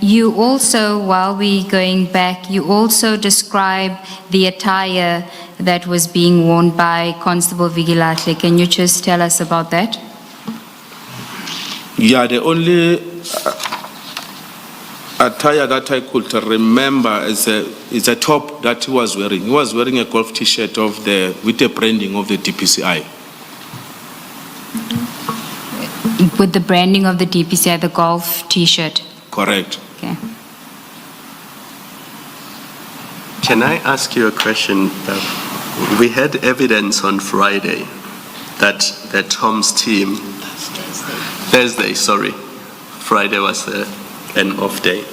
You also, while we going back, you also describe the attire that was being worn by Constable Vigilatle. Can you just tell us about that? Yeah, the only attire that I could remember is a top that he was wearing. He was wearing a golf T-shirt with the branding of the DPCI. With the branding of the DPCI, the golf T-shirt. Correct. Okay. Can I ask you a question? We had evidence on Friday that Tom's team, Thursday, sorry, Friday was an off day,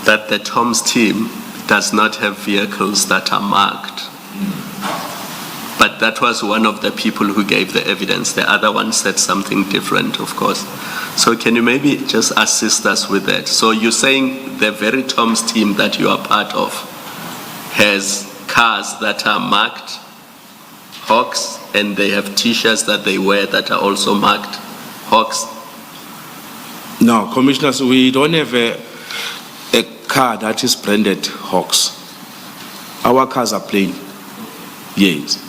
that the Tom's team does not have vehicles that are marked. But that was one of the people who gave the evidence. The other one said something different, of course. So can you maybe just assist us with that? So you're saying the very Tom's team that you are part of has cars that are marked Hawks, and they have T-shirts that they wear that are also marked Hawks? No, Commissioners, we don't have a car that is branded Hawks. Our cars are plain, yes.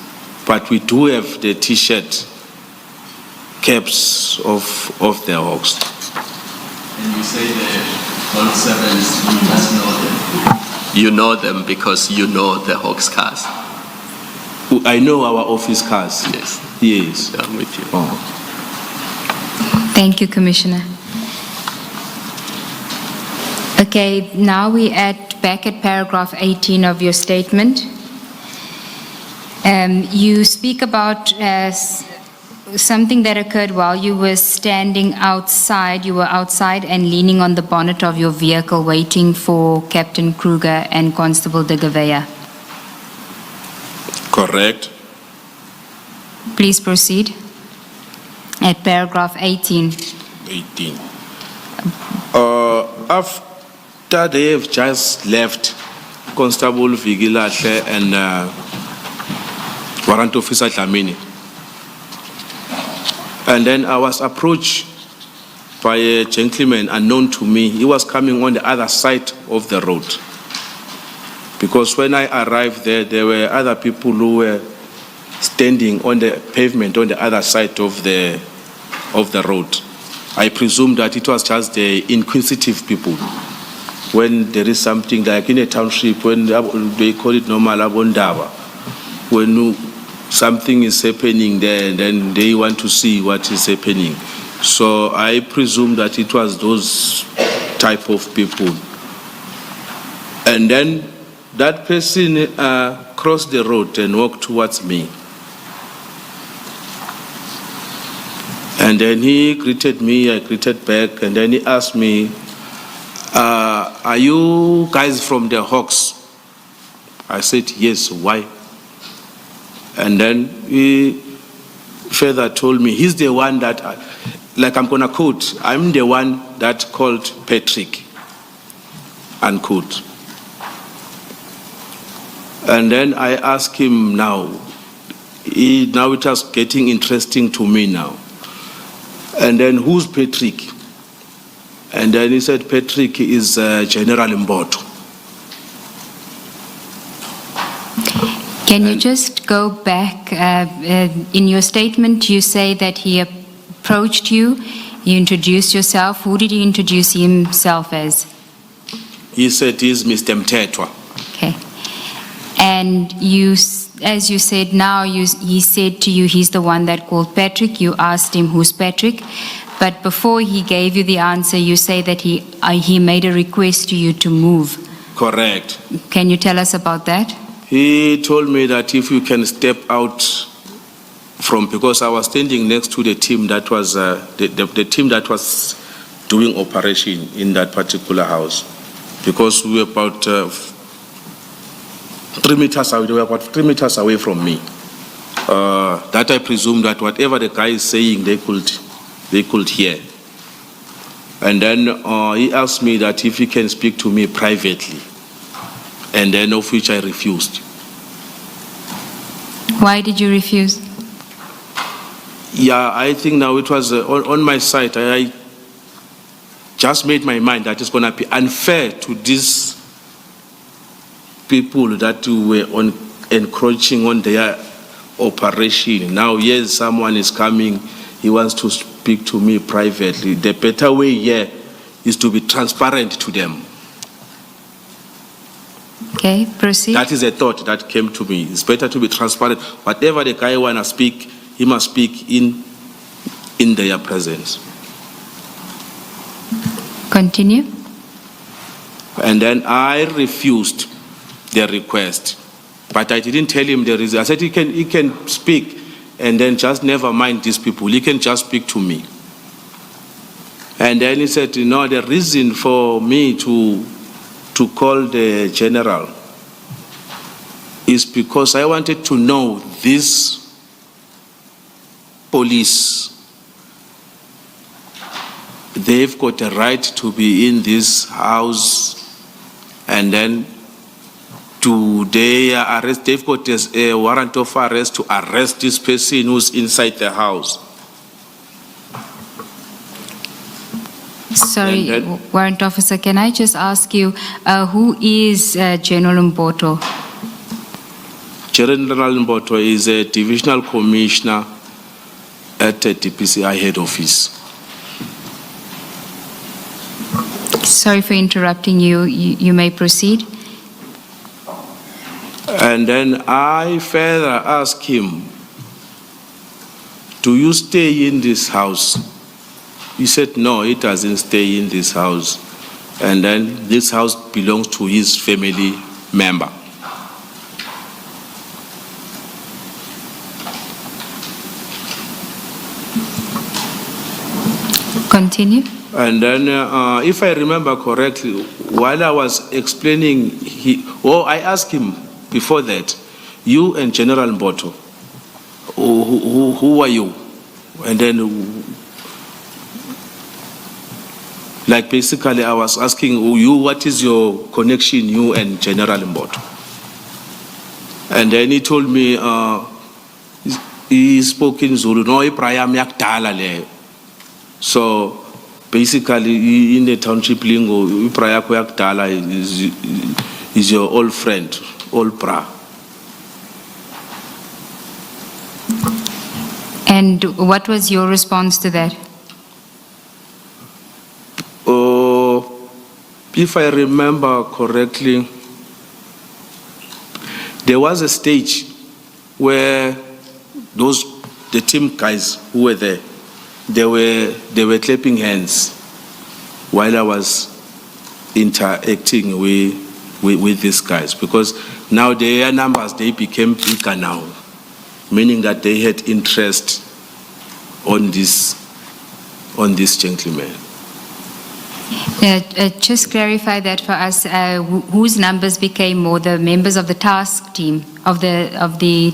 But we do have the T-shirt caps of the Hawks. And you say the all sevens, you just know them. You know them because you know the Hawks cars. I know our office cars. Yes. Yes. I'm with you. Oh. Thank you, Commissioner. Okay, now we back at paragraph 18 of your statement. You speak about something that occurred while you were standing outside. You were outside and leaning on the bonnet of your vehicle waiting for Captain Kruger and Constable de Gavea. Correct. Please proceed. At paragraph 18. 18. After they have just left, Constable Vigilatle and Warrant Officer Dlamini. And then I was approached by a gentleman unknown to me. He was coming on the other side of the road. Because when I arrived there were other people who were standing on the pavement on the other side of the road. I presume that it was just the inquisitive people. When there is something like in a township, when they call it normal abondaba, when something is happening there, and then they want to see what is happening. So I presume that it was those type of people. And then that person crossed the road and walked towards me. And then he greeted me, I greeted back, and then he asked me, are you guys from the Hawks? I said, yes, why? And then he further told me he's the one that, like I'm gonna quote, I'm the one that called Patrick, unquote. And then I asked him now it was getting interesting to me now. And then who's Patrick? And then he said Patrick is General Mboto. Can you just go back? In your statement, you say that he approached you, you introduced yourself. Who did he introduce himself as? He said he's Mr. Mtetwa. Okay. And you, as you said now, he said to you he's the one that called Patrick. You asked him who's Patrick. But before he gave you the answer, you say that he made a request to you to move. Correct. Can you tell us about that? He told me that if you can step out from, because I was standing next to the team that was the team that was doing operation in that particular house, because we were about 3 meters away. They were about 3 meters away from me. That I presume that whatever the guy is saying, they could hear. And then he asked me that if he can speak to me privately. And then of which I refused. Why did you refuse? Yeah, I think now it was on my side. I just made my mind that it's going to be unfair to these people that were encroaching on their operation. Now, yes, someone is coming. He wants to speak to me privately. The better way here is to be transparent to them. Okay, proceed. That is a thought that came to me. It's better to be transparent. Whatever the guy want to speak, he must speak in their presence. Continue. And then I refused the request. But I didn't tell him the reason. I said he can speak and then just never mind these people. He can just speak to me. And then he said, no, the reason for me to call the general is because I wanted to know this police, they've got a right to be in this house, and then they've got a warrant of arrest to arrest this person who's inside the house. Sorry, Warrant Officer, can I just ask you, who is General Mboto? General Mboto is a divisional commissioner at the DPCI head office. Sorry for interrupting you. You may proceed. And then I further asked him, do you stay in this house? He said, no, he doesn't stay in this house. And then this house belongs to his family member. Continue. And then, if I remember correctly, while I was explaining, I asked him before that, you and General Mboto, who are you? And then, like basically I was asking you, what is your connection, you and General Mboto? And then he told me, he spoke in Zulu, no, so basically in the township lingo, is your old friend, old pra. And what was your response to that? If I remember correctly, there was a stage where the team guys who were there, they were clapping hands while I was interacting with these guys, because now their numbers, they became bigger now, meaning that they had interest on this gentleman. Just clarify that for us. Whose numbers became more? The members of the task team, of the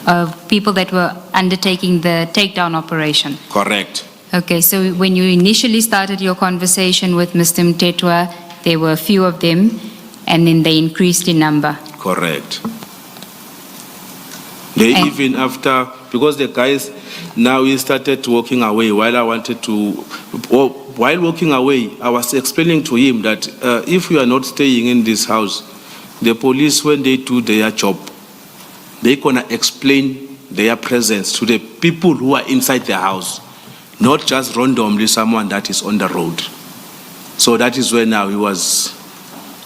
of people that were undertaking the takedown operation. Correct. Okay, so when you initially started your conversation with Mr. Mtetwa, there were a few of them, and then they increased in number. Correct. They And- even after, because the guys, now he started walking away while I wanted to, while walking away, I was explaining to him that if we are not staying in this house, the police, when they do their job, they're gonna explain their presence to the people who are inside the house, not just randomly someone that is on the road. So that is when now he was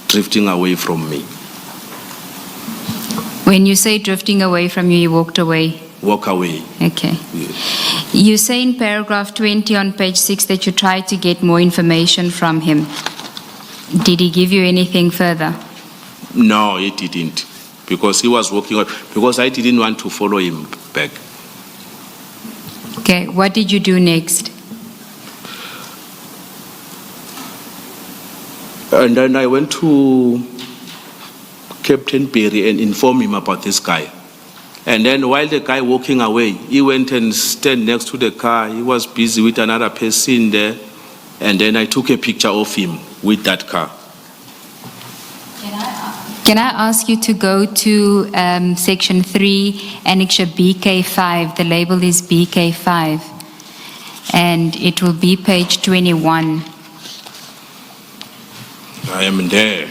drifting away from me. When you say drifting away from you, you walked away. Walk away. Okay. Yes. You say in paragraph 20 on page 6 that you tried to get more information from him. Did he give you anything further? No, he didn't. Because he was walking away. Because I didn't want to follow him back. Okay, what did you do next? And then I went to Captain Perry and informed him about this guy. And then while the guy walking away, he went and stand next to the car. He was busy with another person there. And then I took a picture of him with that car. Can I ask you to go to section 3, annexure BK5? The label is BK5. And it will be page 21. I am there.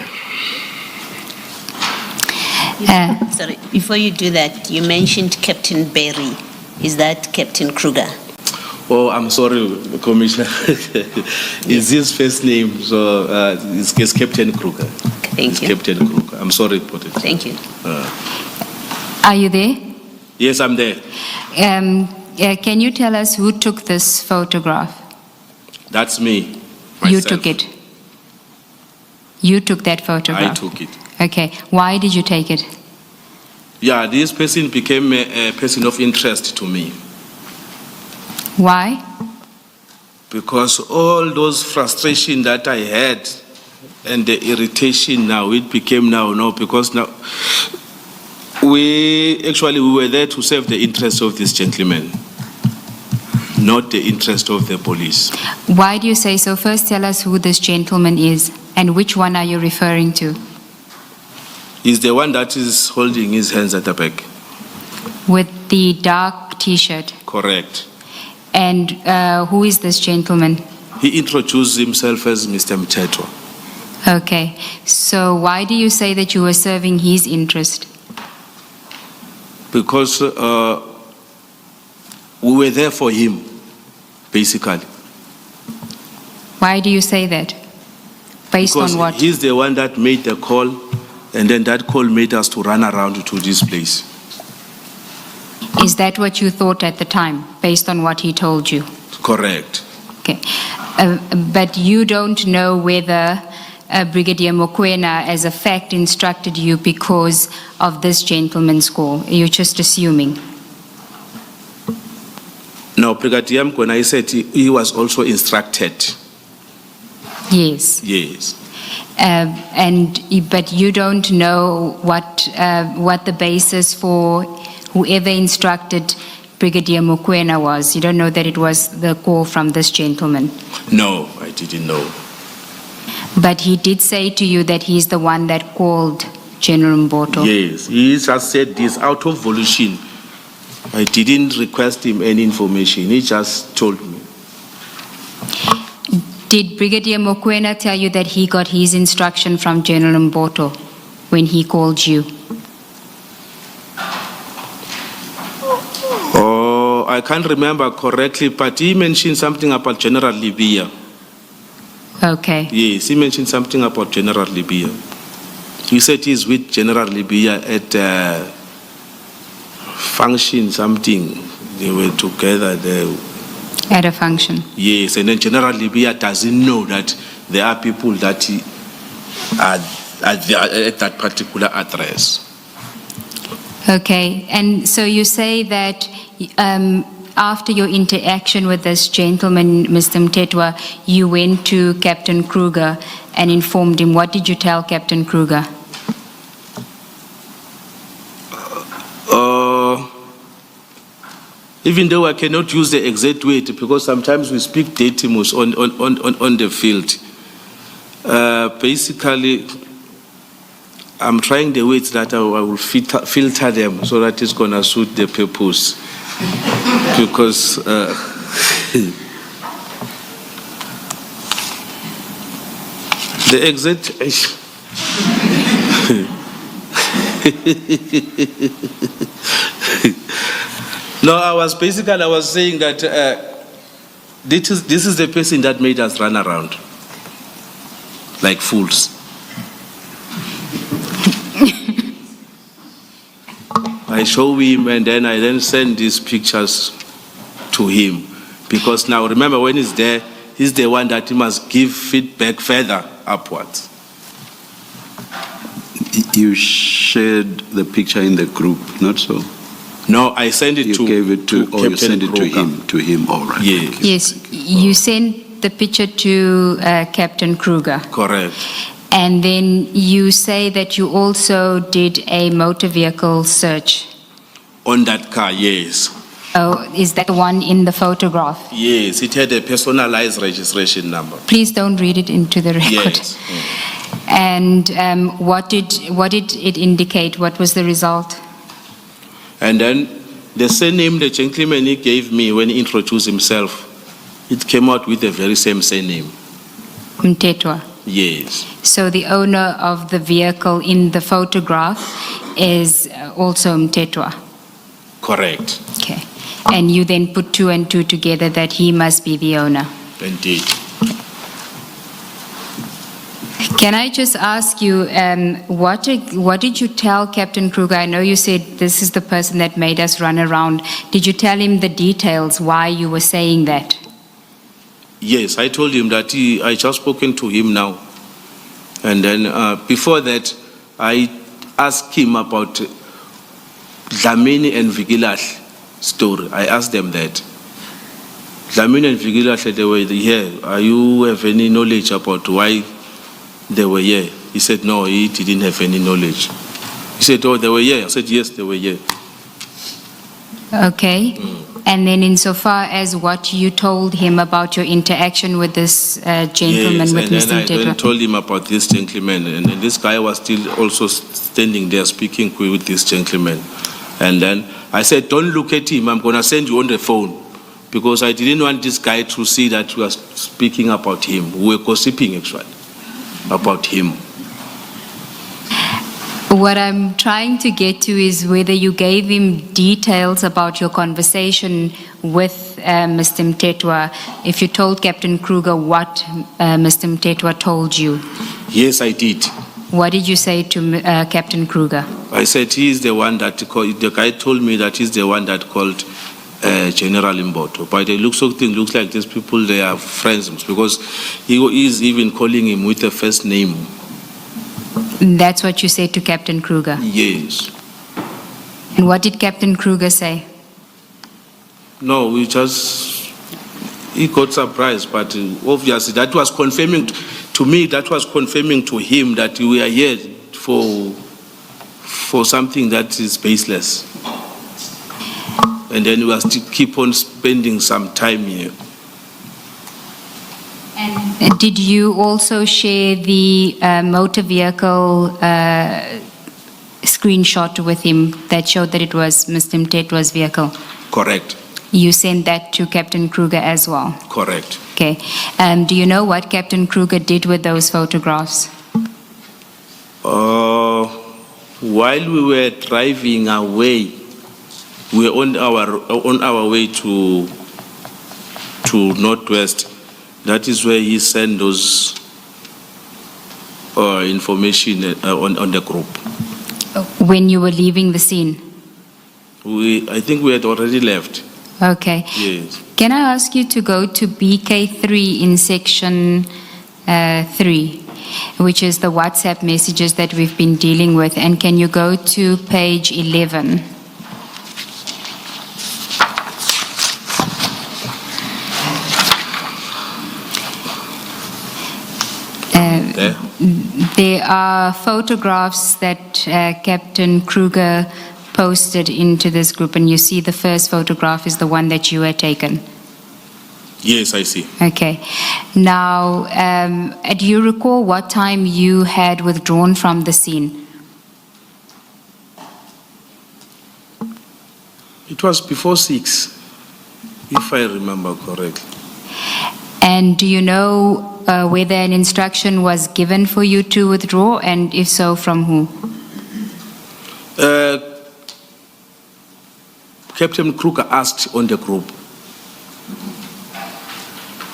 Sorry, before you do that, you mentioned Captain Berry. Is that Captain Kruger? Oh, I'm sorry, Commissioner. It's his first name, so it's Captain Kruger. Thank you. Captain Kruger. I'm sorry about it. Thank you. Are you there? Yes, I'm there. Can you tell us who took this photograph? That's me. You myself. took it. You took that photograph. I took it. Okay. Why did you take it? Yeah, this person became a person of interest to me Why? because all those frustration that I had and the irritation now, it became now, because now we were there to serve the interest of this gentleman, not the interest of the police. Why do you say so? First, tell us who this gentleman is and which one are you referring to? He's the one that is holding his hands at the back. With the dark T-shirt. Correct. And who is this gentleman? He introduced himself as Mr. Mtetwa. Okay. So why do you say that you were serving his interest? Because we were there for him, basically. Why do you say that? Based Because on what? he's the one that made the call, and then that call made us to run around to this place. Is that what you thought at the time, based on what he told you? Correct. Okay. But you don't know whether Brigadier Mokoena, as a fact, instructed you because of this gentleman's call. You're just assuming. Now, Brigadier Mokoena, he said he was also instructed. Yes. Yes. But you don't know what the basis for whoever instructed Brigadier Mokoena was. You don't know that it was the call from this gentleman. No, I didn't know. But he did say to you that he's the one that called General Mboto. Yes, he just said this out of volition. I didn't request him any information. He just told me. Did Brigadier Mokoena tell you that he got his instruction from General Mboto when he called you? Oh, I can't remember correctly, but he mentioned something about General Libya. Okay. Yes, he mentioned something about General Libya. He said he's with General Libya at function something. They were together there. At a function. Yes, and then General Libya doesn't know that there are people that are at that particular address. Okay. And so you say that after your interaction with this gentleman, Mr. Mtetwa, you went to Captain Kruger and informed him. What did you tell Captain Kruger? Even though I cannot use the exact weight because sometimes we speak datimus on the field. Basically, I'm trying the weights that I will filter them so that it's going to suit the purpose. Because the exact... No, I was saying that this is the person that made us run around like fools. I show him and then I send these pictures to him. Because now remember when he's there, he's the one that he must give feedback further upwards. You shared the picture in the group, not so? No, I sent it You to gave it to, or you Captain sent it to him, all right. Yes. Yes, you sent the picture to Captain Kruger. Correct. And then you say that you also did a motor vehicle search. On that car, yes. Oh, is that the one in the photograph? Yes, it had a personalized registration number. Please don't read it into the record. Yes. And what did it indicate? What was the result? And then the surname the gentleman he gave me when he introduced himself, it came out with the very same surname. Mtetwa. Yes. So the owner of the vehicle in the photograph is also Mtetwa. Correct. Okay. And you then put 2 and 2 together that he must be the owner. Indeed. Can I just ask you, what did you tell Captain Kruger? I know you said this is the person that made us run around. Did you tell him the details why you were saying that? Yes, I told him that I just spoken to him now. And then before that, I asked him about Dlamini and Vigilash story. I asked them that. Dlamini and Vigilash, they were here. Are you have any knowledge about why they were here? He said, no, he didn't have any knowledge. He said, oh, they were here. I said, yes, they were here. Okay. And then insofar as what you told him about your interaction with this gentleman, yes, with and Mr. then I then Mtetwa. told him about this gentleman, and this guy was still also standing there speaking with this gentleman. And then I said, don't look at him, I'm going to send you on the phone. Because I didn't want this guy to see that we were speaking about him. We were gossiping actually about him. What I'm trying to get to is whether you gave him details about your conversation with Mr. Mtetwa, if you told Captain Kruger what Mr. Mtetwa told you. Yes, I did. What did you say to Captain Kruger? I said he is the one that called, the guy told me that he's the one that called General Mboto. By the looks of things, looks like these people, they are friends because he is even calling him with the first name. That's what you said to Captain Kruger? Yes. And what did Captain Kruger say? No, he got surprised, but obviously that was confirming to me, that was confirming to him that we are here for something that is baseless. And then we will still keep on spending some time here. And did you also share the motor vehicle screenshot with him that showed that it was Mr. Mtetwa's vehicle? Correct. You sent that to Captain Kruger as well? Correct. Okay. Do you know what Captain Kruger did with those photographs? While we were driving away, we were on our way to Northwest. That is where he sent those information on the group. When you were leaving the scene? I think we had already left. Okay. Yes. Can I ask you to go to BK3 in section 3, which is the WhatsApp messages that we've been dealing with, and can you go to page 11? There? There are photographs that Captain Kruger posted into this group, and you see the first photograph is the one that you had taken. Yes, I see. Okay. Now, do you recall what time you had withdrawn from the scene? It was before 6, if I remember correctly. And do you know whether an instruction was given for you to withdraw, and if so, from who? Captain Kruger asked on the group.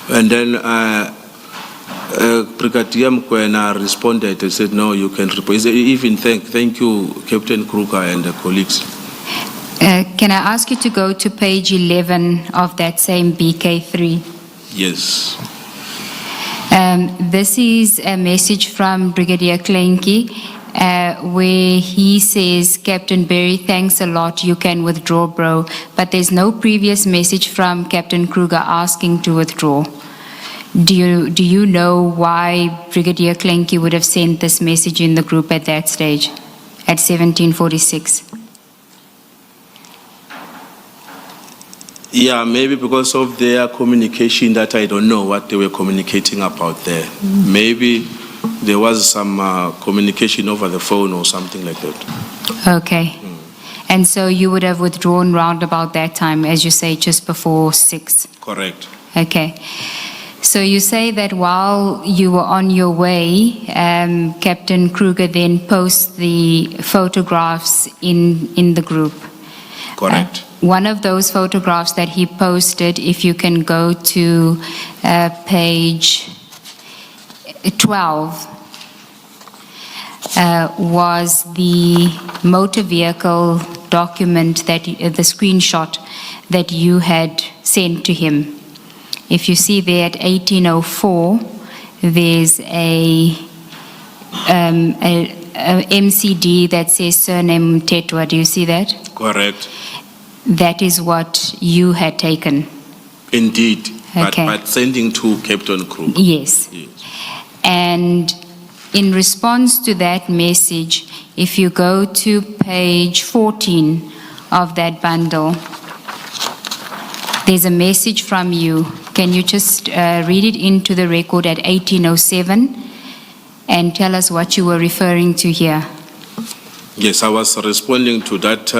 And then Brigadier Mokoena responded and said, no, you can report. He said, even thank you, Captain Kruger and the colleagues. Can I ask you to go to page 11 of that same BK3? Yes. This is a message from Brigadier Klenki, where he says, Captain Berry, thanks a lot, you can withdraw, bro. But there's no previous message from Captain Kruger asking to withdraw. Do you know why Brigadier Klenki would have sent this message in the group at that stage, at 1746? Yeah, maybe because of their communication that I don't know what they were communicating about there. Maybe there was some communication over the phone or something like that. Okay. And so you would have withdrawn round about that time, as you say, just before 6? Correct. Okay. So you say that while you were on your way, Captain Kruger then posts the photographs in the group. Correct. One of those photographs that he posted, if you can go to page 12, was the motor vehicle document, that the screenshot that you had sent to him. If you see there at 1804, there's a MCD that says surname Tetwa. Do you see that? Correct. That is what you had taken. Indeed. Okay. But sending to Captain Kruger. Yes. Yes. And in response to that message, if you go to page 14 of that bundle, there's a message from you. Can you just read it into the record at 1807 and tell us what you were referring to here? Yes, I was responding to that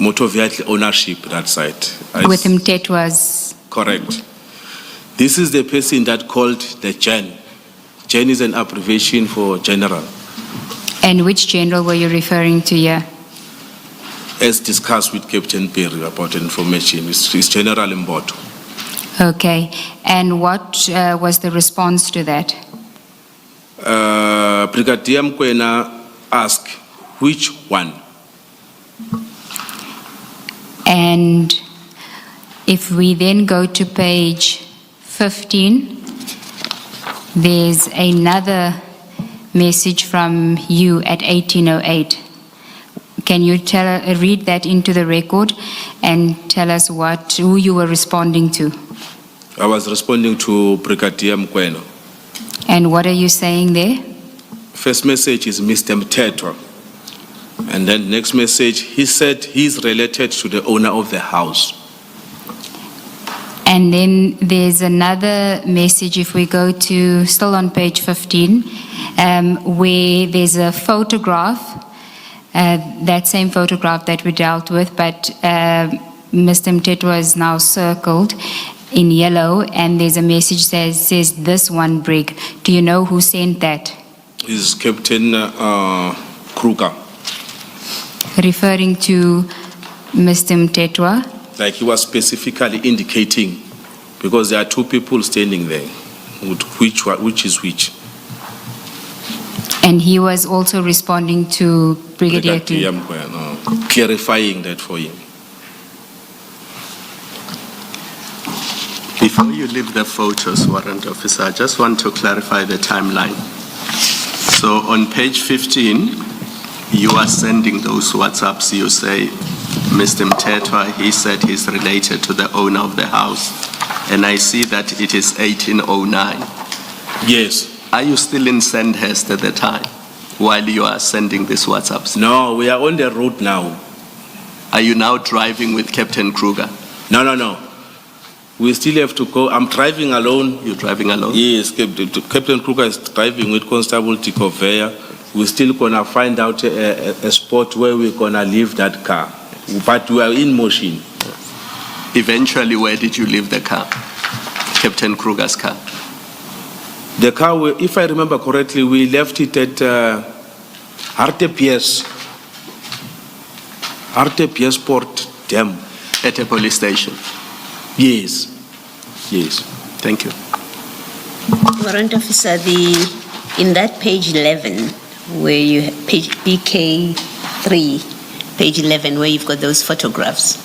motor vehicle ownership, that site. With Mtetwa's. Correct. This is the person that called the Gen. Gen is an abbreviation for general. And which general were you referring to here? As discussed with Captain Perry about information, it's General Mboto. Okay. And what was the response to that? Brigadier Mokoena asked, which one? And if we then go to page 15, there's another message from you at 1808. Can you read that into the record and tell us who you were responding to? I was responding to Brigadier Mokoena. And what are you saying there? First message is Mr. Mtetwa. And then next message, he said he's related to the owner of the house. And then there's another message, if we go to, still on page 15, where there's a photograph, that same photograph that we dealt with, but Mr. Mtetwa is now circled in yellow, and there's a message that says, this one brig. Do you know who sent that? Is Captain Kruger. Referring to Mr. Mtetwa? Like he was specifically indicating, because there are two people standing there, which is which. And he was also responding to Brigadier Mokoena, clarifying that for him. Before you leave the photos, Warrant Officer, I just want to clarify the timeline. So on page 15, you are sending those WhatsApps. You say, Mr. Mtetwa, he said he's related to the owner of the house. And I see that it is 1809. Yes. Are you still in Sandhurst at the time? while you are sending these WhatsApps? No, we are on the road now. Are you now driving with Captain Kruger? No. We still have to go. I'm driving alone. You're driving alone? Yes, Captain Kruger is driving with Constable Tikovea. We're still gonna find out a spot where we're gonna leave that car. But we are in motion. Eventually, where did you leave the car? Captain Kruger's car? The car, if I remember correctly, we left it at RTPS Port Dam. At a police station? Yes. Thank you. Warrant Officer, in that page 11, where you have page BK3, page 11, where you've got those photographs.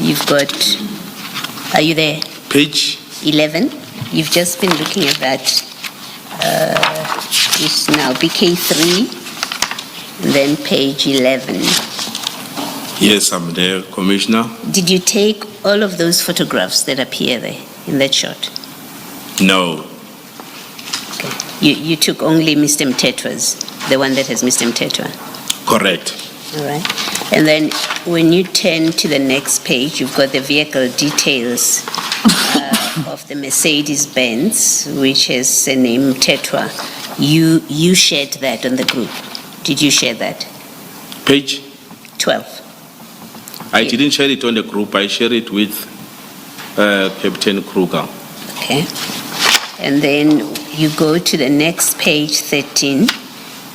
You've got, are you there? Page? 11. You've just been looking at that just now, BK3, and then page 11. Yes, I'm there, Commissioner. Did you take all of those photographs that appear there in that shot? No. Okay. You took only Mr. Mtetwa's, the one that has Mr. Mtetwa? Correct. All right. And then when you turn to the next page, you've got the vehicle details of the Mercedes-Benz, which has the name Mtetwa. You shared that on the group. Did you share that? Page? 12. I didn't share it on the group. I shared it with Captain Kruger. Okay. And then you go to the next page, 13.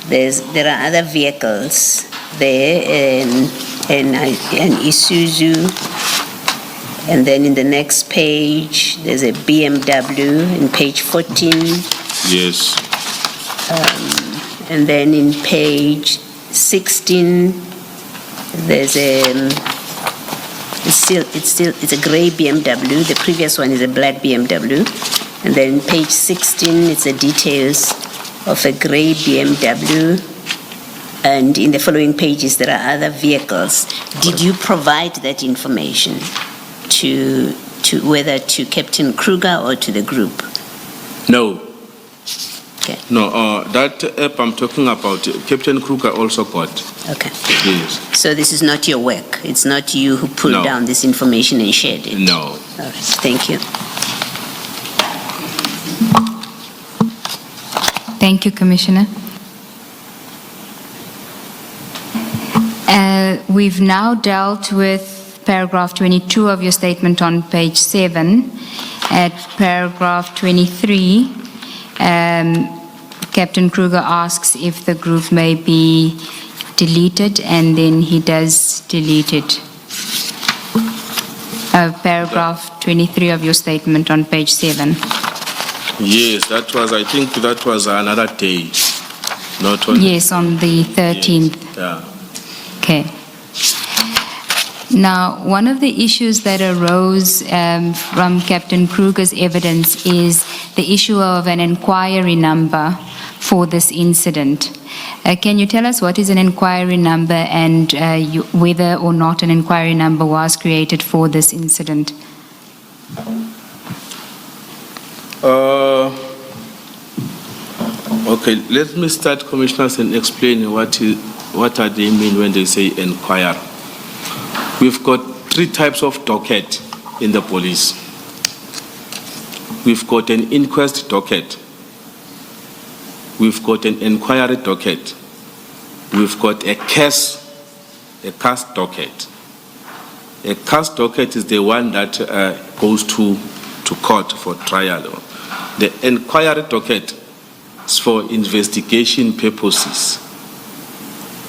There are other vehicles there, and Isuzu. And then in the next page, there's a BMW in page 14. Yes. And then in page 16, there's it's a gray BMW. The previous one is a black BMW. And then page 16, it's the details of a gray BMW. And in the following pages, there are other vehicles. Did you provide that information to whether to Captain Kruger or to the group? No. Okay. No, that app I'm talking about, Captain Kruger also got. Okay. Yes. So this is not your work. It's not you who pulled No. down this information and shared it. No. All right. Thank you. Thank you, Commissioner. We've now dealt with paragraph 22 of your statement on page 7. At paragraph 23, Captain Kruger asks if the group may be deleted, and then he does delete it. Paragraph 23 of your statement on page 7. Yes, I think that was another day. Not on Yes, on the 13th. Yes. Yeah. Okay. Now, one of the issues that arose from Captain Kruger's evidence is the issue of an inquiry number for this incident. Can you tell us what is an inquiry number and whether or not an inquiry number was created for this incident? Okay, let me start, Commissioners, and explain what do they mean when they say inquire. We've got 3 types of docket in the police. We've got an inquest docket. We've got an inquiry docket. We've got a case docket. A case docket is the one that goes to court for trial. The inquiry docket is for investigation purposes.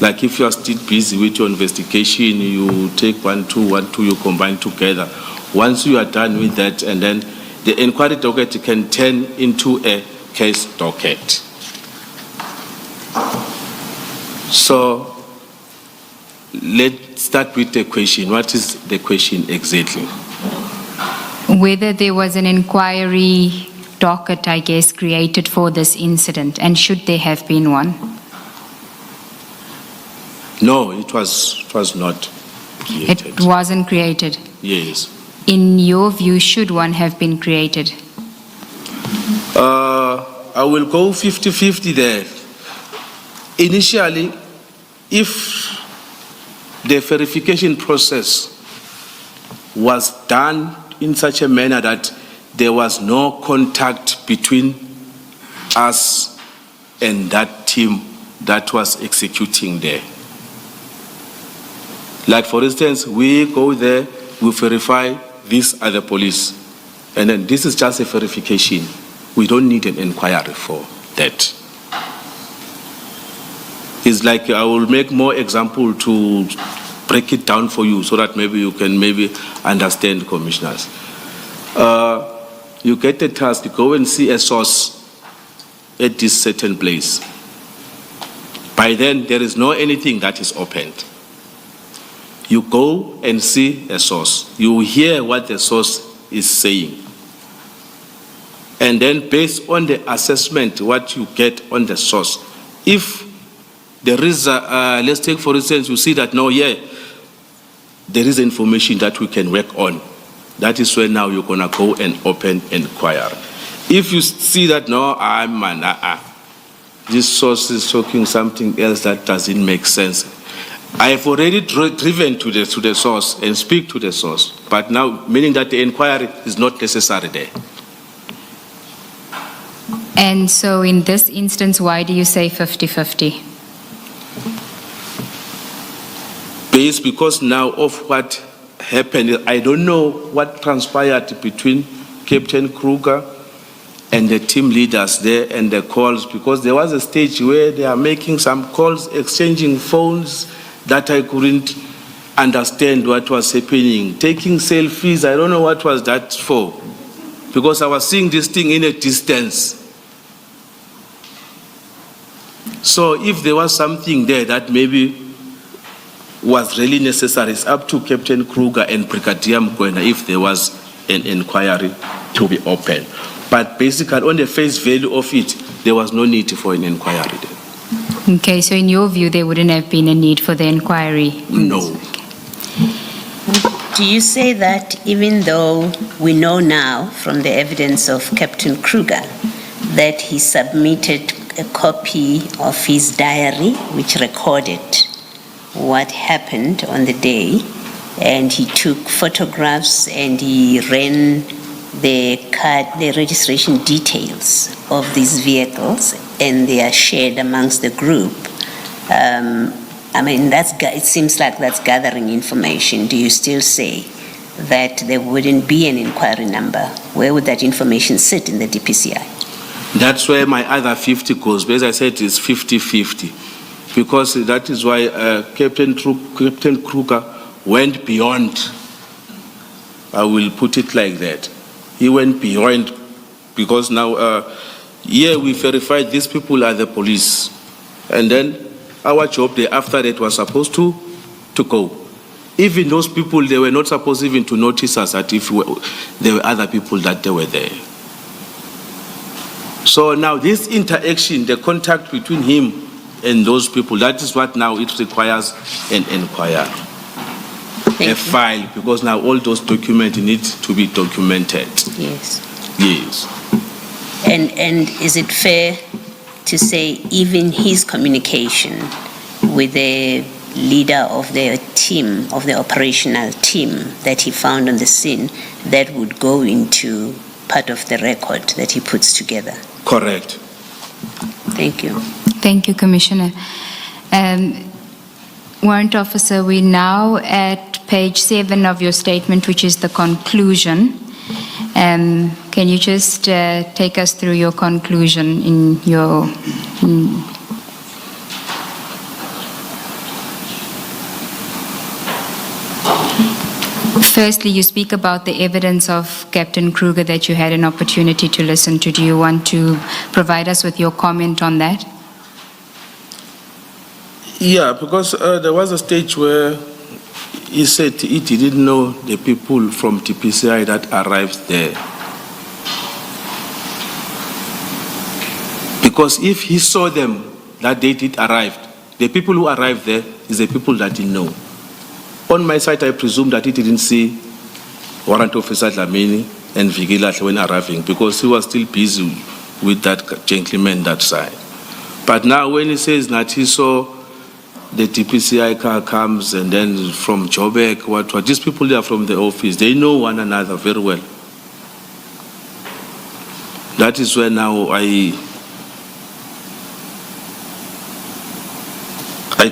Like if you are still busy with your investigation, you take 1, 2, 1, 2, you combine together. Once you are done with that, and then the inquiry docket can turn into a case docket. So let's start with the question. What is the question exactly? Whether there was an inquiry docket, I guess, created for this incident, and should there have been one? No, it was not created. It wasn't created. Yes. I will go 50-50 there. Initially, if the verification process was done in such a manner that there was no contact between us and that team that was executing there. Like for instance, we go there, we verify these are the police, and then this is just a verification. We don't need an inquiry for that. It's like I will make more example to break it down for you so that maybe you can understand, commissioners. You get a task, go and see a source at this certain place. By then, there is no anything that is opened. You go and see a source. You hear what the source is saying. And then based on the assessment, what you get on the source, if there is let's take for instance, you see that no, there is information that we can work on. That is where now you're gonna go and open inquiry. If you see that no, this source is talking something else that doesn't make sense, I have already driven to the source and speak to the source, but now meaning that the inquiry is not necessary there. And so in this instance, why do you say 50-50? Based because now of what happened, I don't know what transpired between Captain Kruger and the team leaders there and the calls, because there was a stage where they are making some calls, exchanging phones that I couldn't understand what was happening. Taking selfies, I don't know what was that for, because I was seeing this thing in a distance. So if there was something there that maybe was really necessary, it's up to Captain Kruger and Brigadier Mokoena if there was an inquiry to be opened. But basically, on the face value of it, there was no need for an inquiry there. Okay, so in your view, there wouldn't have been a need for the inquiry? No. Do you say that even though we know now from the evidence of Captain Kruger that he submitted a copy of his diary which recorded what happened on the day, and he took photographs and he ran the registration details of these vehicles, and they are shared amongst the group? It seems like that's gathering information. Do you still say that there wouldn't be an inquiry number? Where would that information sit in the DPCI? That's where my other 50 goes. But as I said, it's 50-50. Because that is why Captain Kruger went beyond. I will put it like that. He went beyond, because now, we verified these people are the police. And then our job there after that was supposed to go. Even those people, they were not supposed even to notice us that if there were other people that they were there. So now this interaction, the contact between him and those people, that is what now it requires an inquiry. A file, because now all those documents need to be documented. Yes. Yes. And is it fair to say even his communication with the leader of the team, of the operational team that he found on the scene, that would go into part of the record that he puts together? Correct. Thank you. Thank you, Commissioner. Warrant Officer, we're now at page 7 of your statement, which is the conclusion. Can you just take us through your conclusion in your... Firstly, you speak about the evidence of Captain Kruger that you had an opportunity to listen to. Do you want to provide us with your comment on that? Yeah, because there was a stage where he said he didn't know the people from TPCI that arrived there. Because if he saw them that they did arrive, the people who arrived there is the people that he know. On my side, I presume that he didn't see Warrant Officer Dlamini and Vigilahle when arriving, because he was still busy with that gentleman that side. But now when he says Katiso, the DPCI car comes, and then from Joburg, what, these people, they are from the office. They know one another very well. That is where now I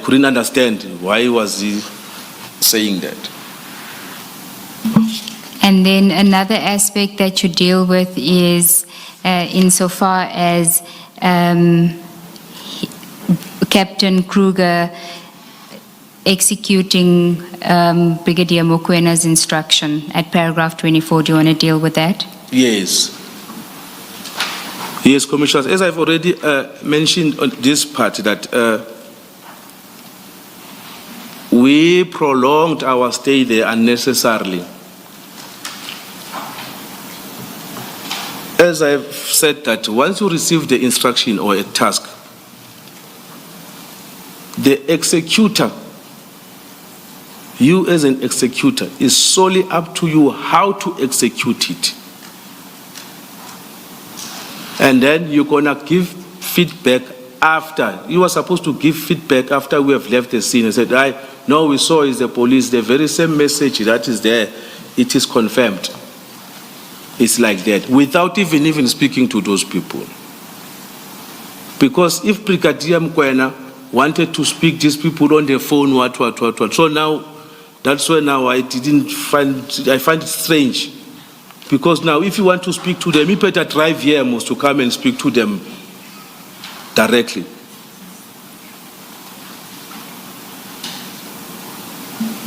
couldn't understand why was he saying that. And then another aspect that you deal with is insofar as Captain Kruger executing Brigadier Mokwena's instruction at paragraph 24. Do you want to deal with that? Yes. Yes, Commissioners, as I've already mentioned on this part, that we prolonged our stay there unnecessarily. As I've said, that once you receive the instruction or a task, the executor, you as an executor, is solely up to you how to execute it. And then you're going to give feedback after. You are supposed to give feedback after we have left the scene and said, no, we saw is the police, the very same message that is there, it is confirmed. It's like that, without even speaking to those people. Because if Brigadier Mokoena wanted to speak these people on the phone, what. So now, that's why now I find it strange. Because now if you want to speak to them, you better drive here almost to come and speak to them directly.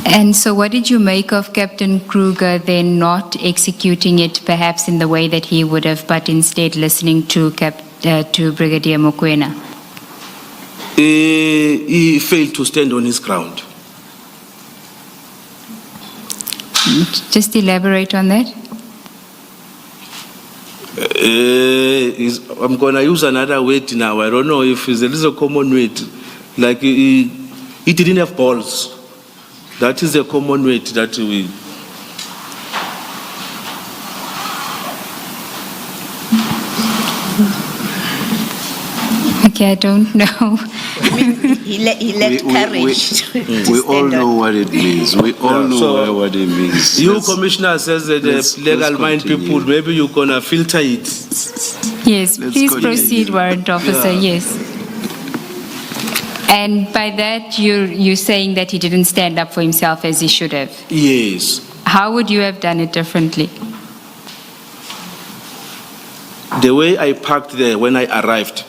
And so what did you make of Captain Kruger then not executing it perhaps in the way that he would have, but instead listening to Brigadier Mokoena? He failed to stand on his ground. Just elaborate on that. I'm going to use another word now. I don't know if it's a little common word. Like he didn't have balls. That is the common word that we... Okay, I don't know. He lacked courage. We all know what it means. We all know what it means. You, Commissioner, says that the legal mind people, maybe you're going to filter it. Yes, please proceed, Warrant Officer, yes. And by that, you're saying that he didn't stand up for himself as he should have? Yes. How would you have done it differently? The way I parked there when I arrived,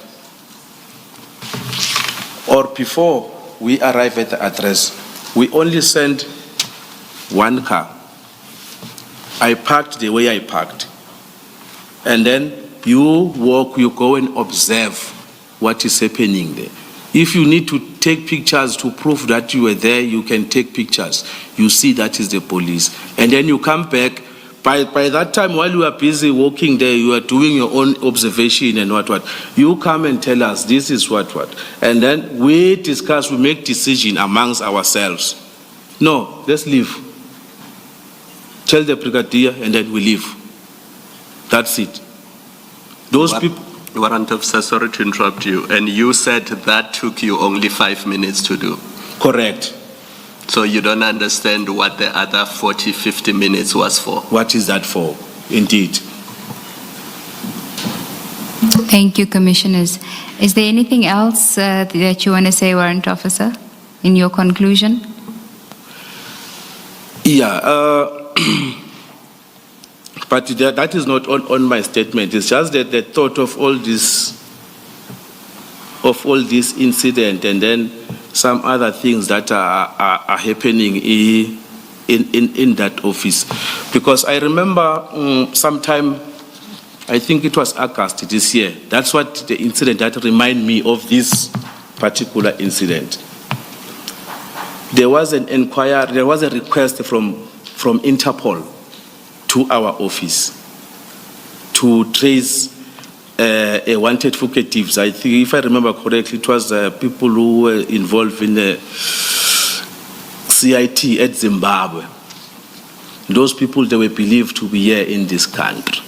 or before we arrived at the address, we only sent one car. I parked the way I parked. And then you walk, you go and observe what is happening there. If you need to take pictures to prove that you were there, you can take pictures. You see that is the police. And then you come back. By that time, while you are busy walking there, you are doing your own observation and what. You come and tell us, this is what. And then we discuss, we make decision amongst ourselves. No, let's leave. Tell the brigadier and then we leave. That's it. Those people... Warrant Officer, sorry to interrupt you. And you said that took you only 5 minutes to do. Correct. So you don't understand what the other 40, 50 minutes was for. What is that for? Indeed. Thank you, Commissioners. Is there anything else that you want to say, Warrant Officer, in your conclusion? Yeah. But that is not on my statement. It's just that the thought of all this incident and then some other things that are happening in that office. Because I remember sometime, I think it was August this year, that's what the incident that reminded me of this particular incident. There was an inquiry, there was a request from Interpol to our office to trace a wanted fugitives. I think, if I remember correctly, it was people who were involved in the CIT at Zimbabwe. Those people, they were believed to be here in this country.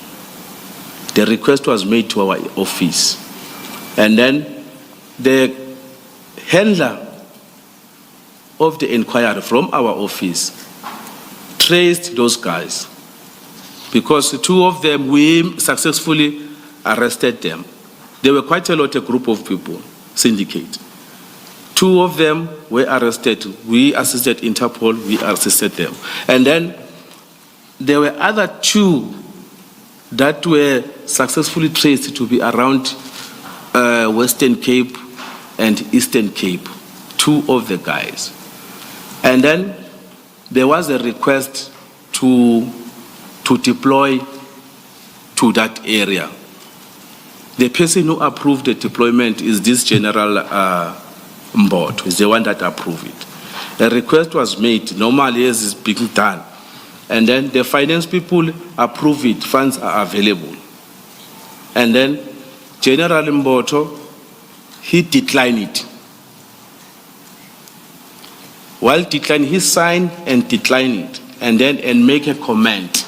The request was made to our office. And then the handler of the inquiry from our office traced those guys, because two of them, we successfully arrested them. There were quite a group of people, syndicate. Two of them were arrested. We assisted Interpol, we assisted them. And then there were other two that were successfully traced to be around Western Cape and Eastern Cape, two of the guys. And then there was a request to deploy to that area. The person who approved the deployment is this General Mbot, is the one that approved it. A request was made, normally as is being done. And then the finance people approve it, funds are available. And then General Mboto, he declined it. While declining, he signed and declined it, and then make a comment.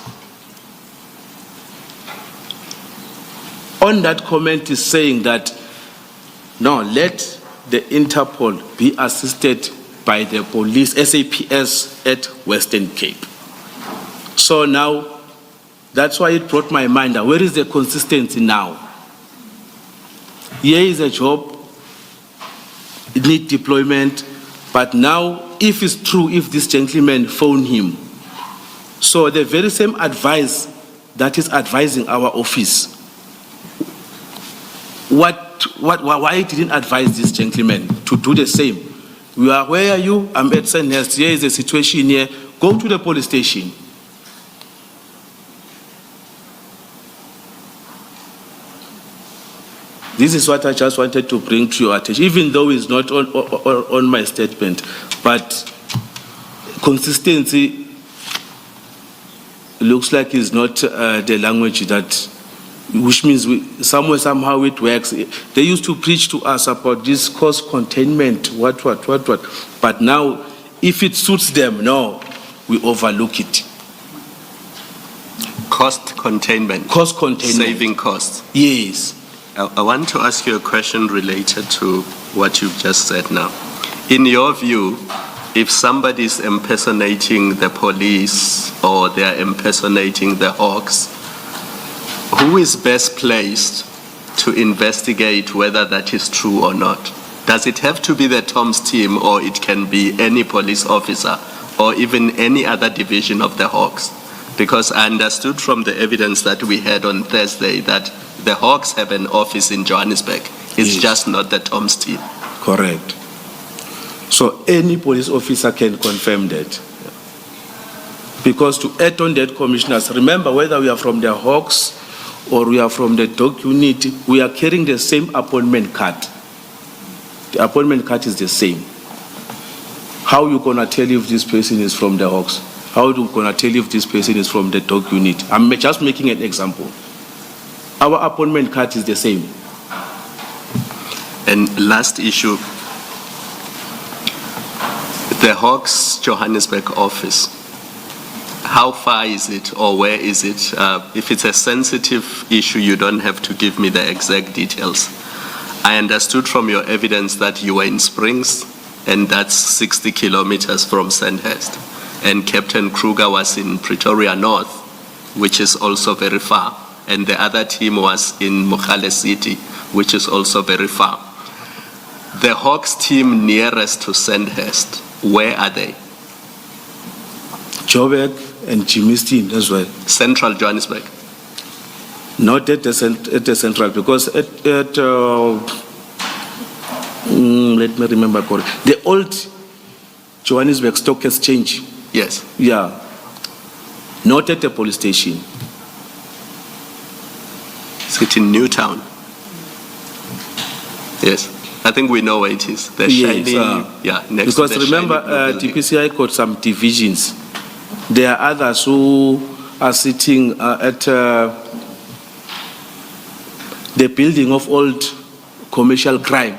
On that comment is saying that, no, let the Interpol be assisted by the police, SAPS at Western Cape. So now, that's why it brought my mind that where is the consistency now? Here is a job, it needs deployment, but now, if it's true, if this gentleman phoned him, so the very same advice that is advising our office, why didn't advise this gentleman to do the same? Where are you? I'm at Sandhurst. Here is a situation here. Go to the police station. This is what I just wanted to bring to your attention, even though it's not on my statement, but consistency looks like it's not the language that, which means somehow it works. They used to preach to us about this cost containment, what. But now, if it suits them, no, we overlook it. Cost containment. Cost containment. Saving costs. Yes. I want to ask you a question related to what you've just said now. In your view, if somebody is impersonating the police or they are impersonating the Hawks, who is best placed to investigate whether that is true or not? Does it have to be the Tom's team, or it can be any police officer or even any other division of the Hawks? Because I understood from the evidence that we had on Thursday that the Hawks have an office in Johannesburg. It's just not the Tom's team. Correct. So any police officer can confirm that. Because to add on that, commissioners, remember, whether we are from the Hawks or we are from the dog unit, we are carrying the same appointment card. The appointment card is the same. How are you going to tell if this person is from the Hawks? How are you going to tell if this person is from the dog unit? I'm just making an example. Our appointment card is the same. And last issue, the Hawks Johannesburg office, how far is it or where is it? If it's a sensitive issue, you don't have to give me the exact details. I understood from your evidence that you were in Springs, and that's 60 kilometers from Sandhurst. And Captain Kruger was in Pretoria North, which is also very far. And the other team was in Mogale City, which is also very far. The Hawks team nearest to Sandhurst, where are they? Joburg and Jimmy's team as well. Central Johannesburg. Not at the central, because let me remember correctly. The old Johannesburg Stock Exchange. Yes. Yeah. Not at the police station. Is it in Newtown? Yes. I think we know where it is. The yes, shiny, next because to the remember, TPCI got some divisions. There are others who are sitting at the building of old commercial crime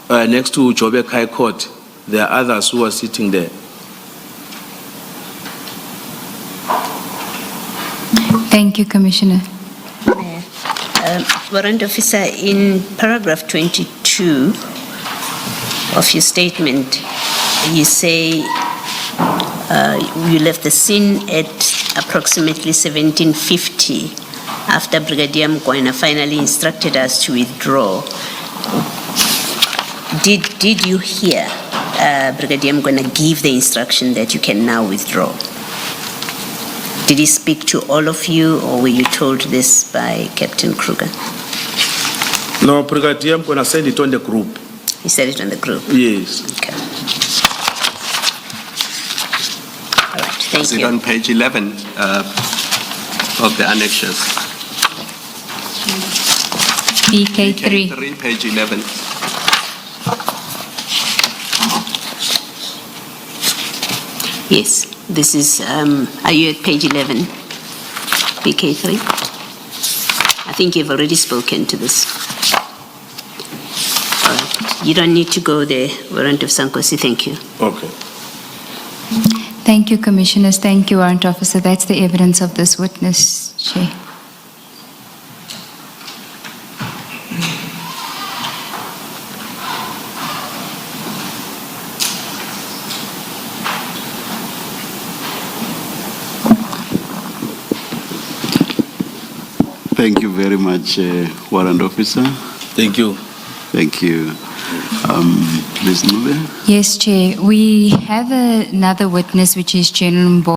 next to Joburg High Court. There are others who are sitting there. Thank Thank you, Commissioner. Warrant Officer, in paragraph 22 of your statement, you say you left the scene at approximately 17:50 after Brigadier Mokoena finally instructed us to withdraw. Did you hear Brigadier Mokoena give the instruction that you can now withdraw? Did he speak to all of you, or were you told this by Captain Kruger? No, Brigadier Mokoena said it on the group. He said it on the group? Yes. Okay. All right, thank Is it you. on page 11 of the annexures? BK3. K3, page 11. Yes, this is, are you at page 11, BK3? I think you've already spoken to this. All right, you don't need to go there, Warrant Officer Nkosi, thank you. Okay. Thank you, Commissioners. Thank you, Warrant Officer. That's the evidence of this witness, Chair. Thank you very much, Warrant Officer. Thank you. Thank you. Ms. Nube? Yes, Chair. We have another witness, which is General Mbo.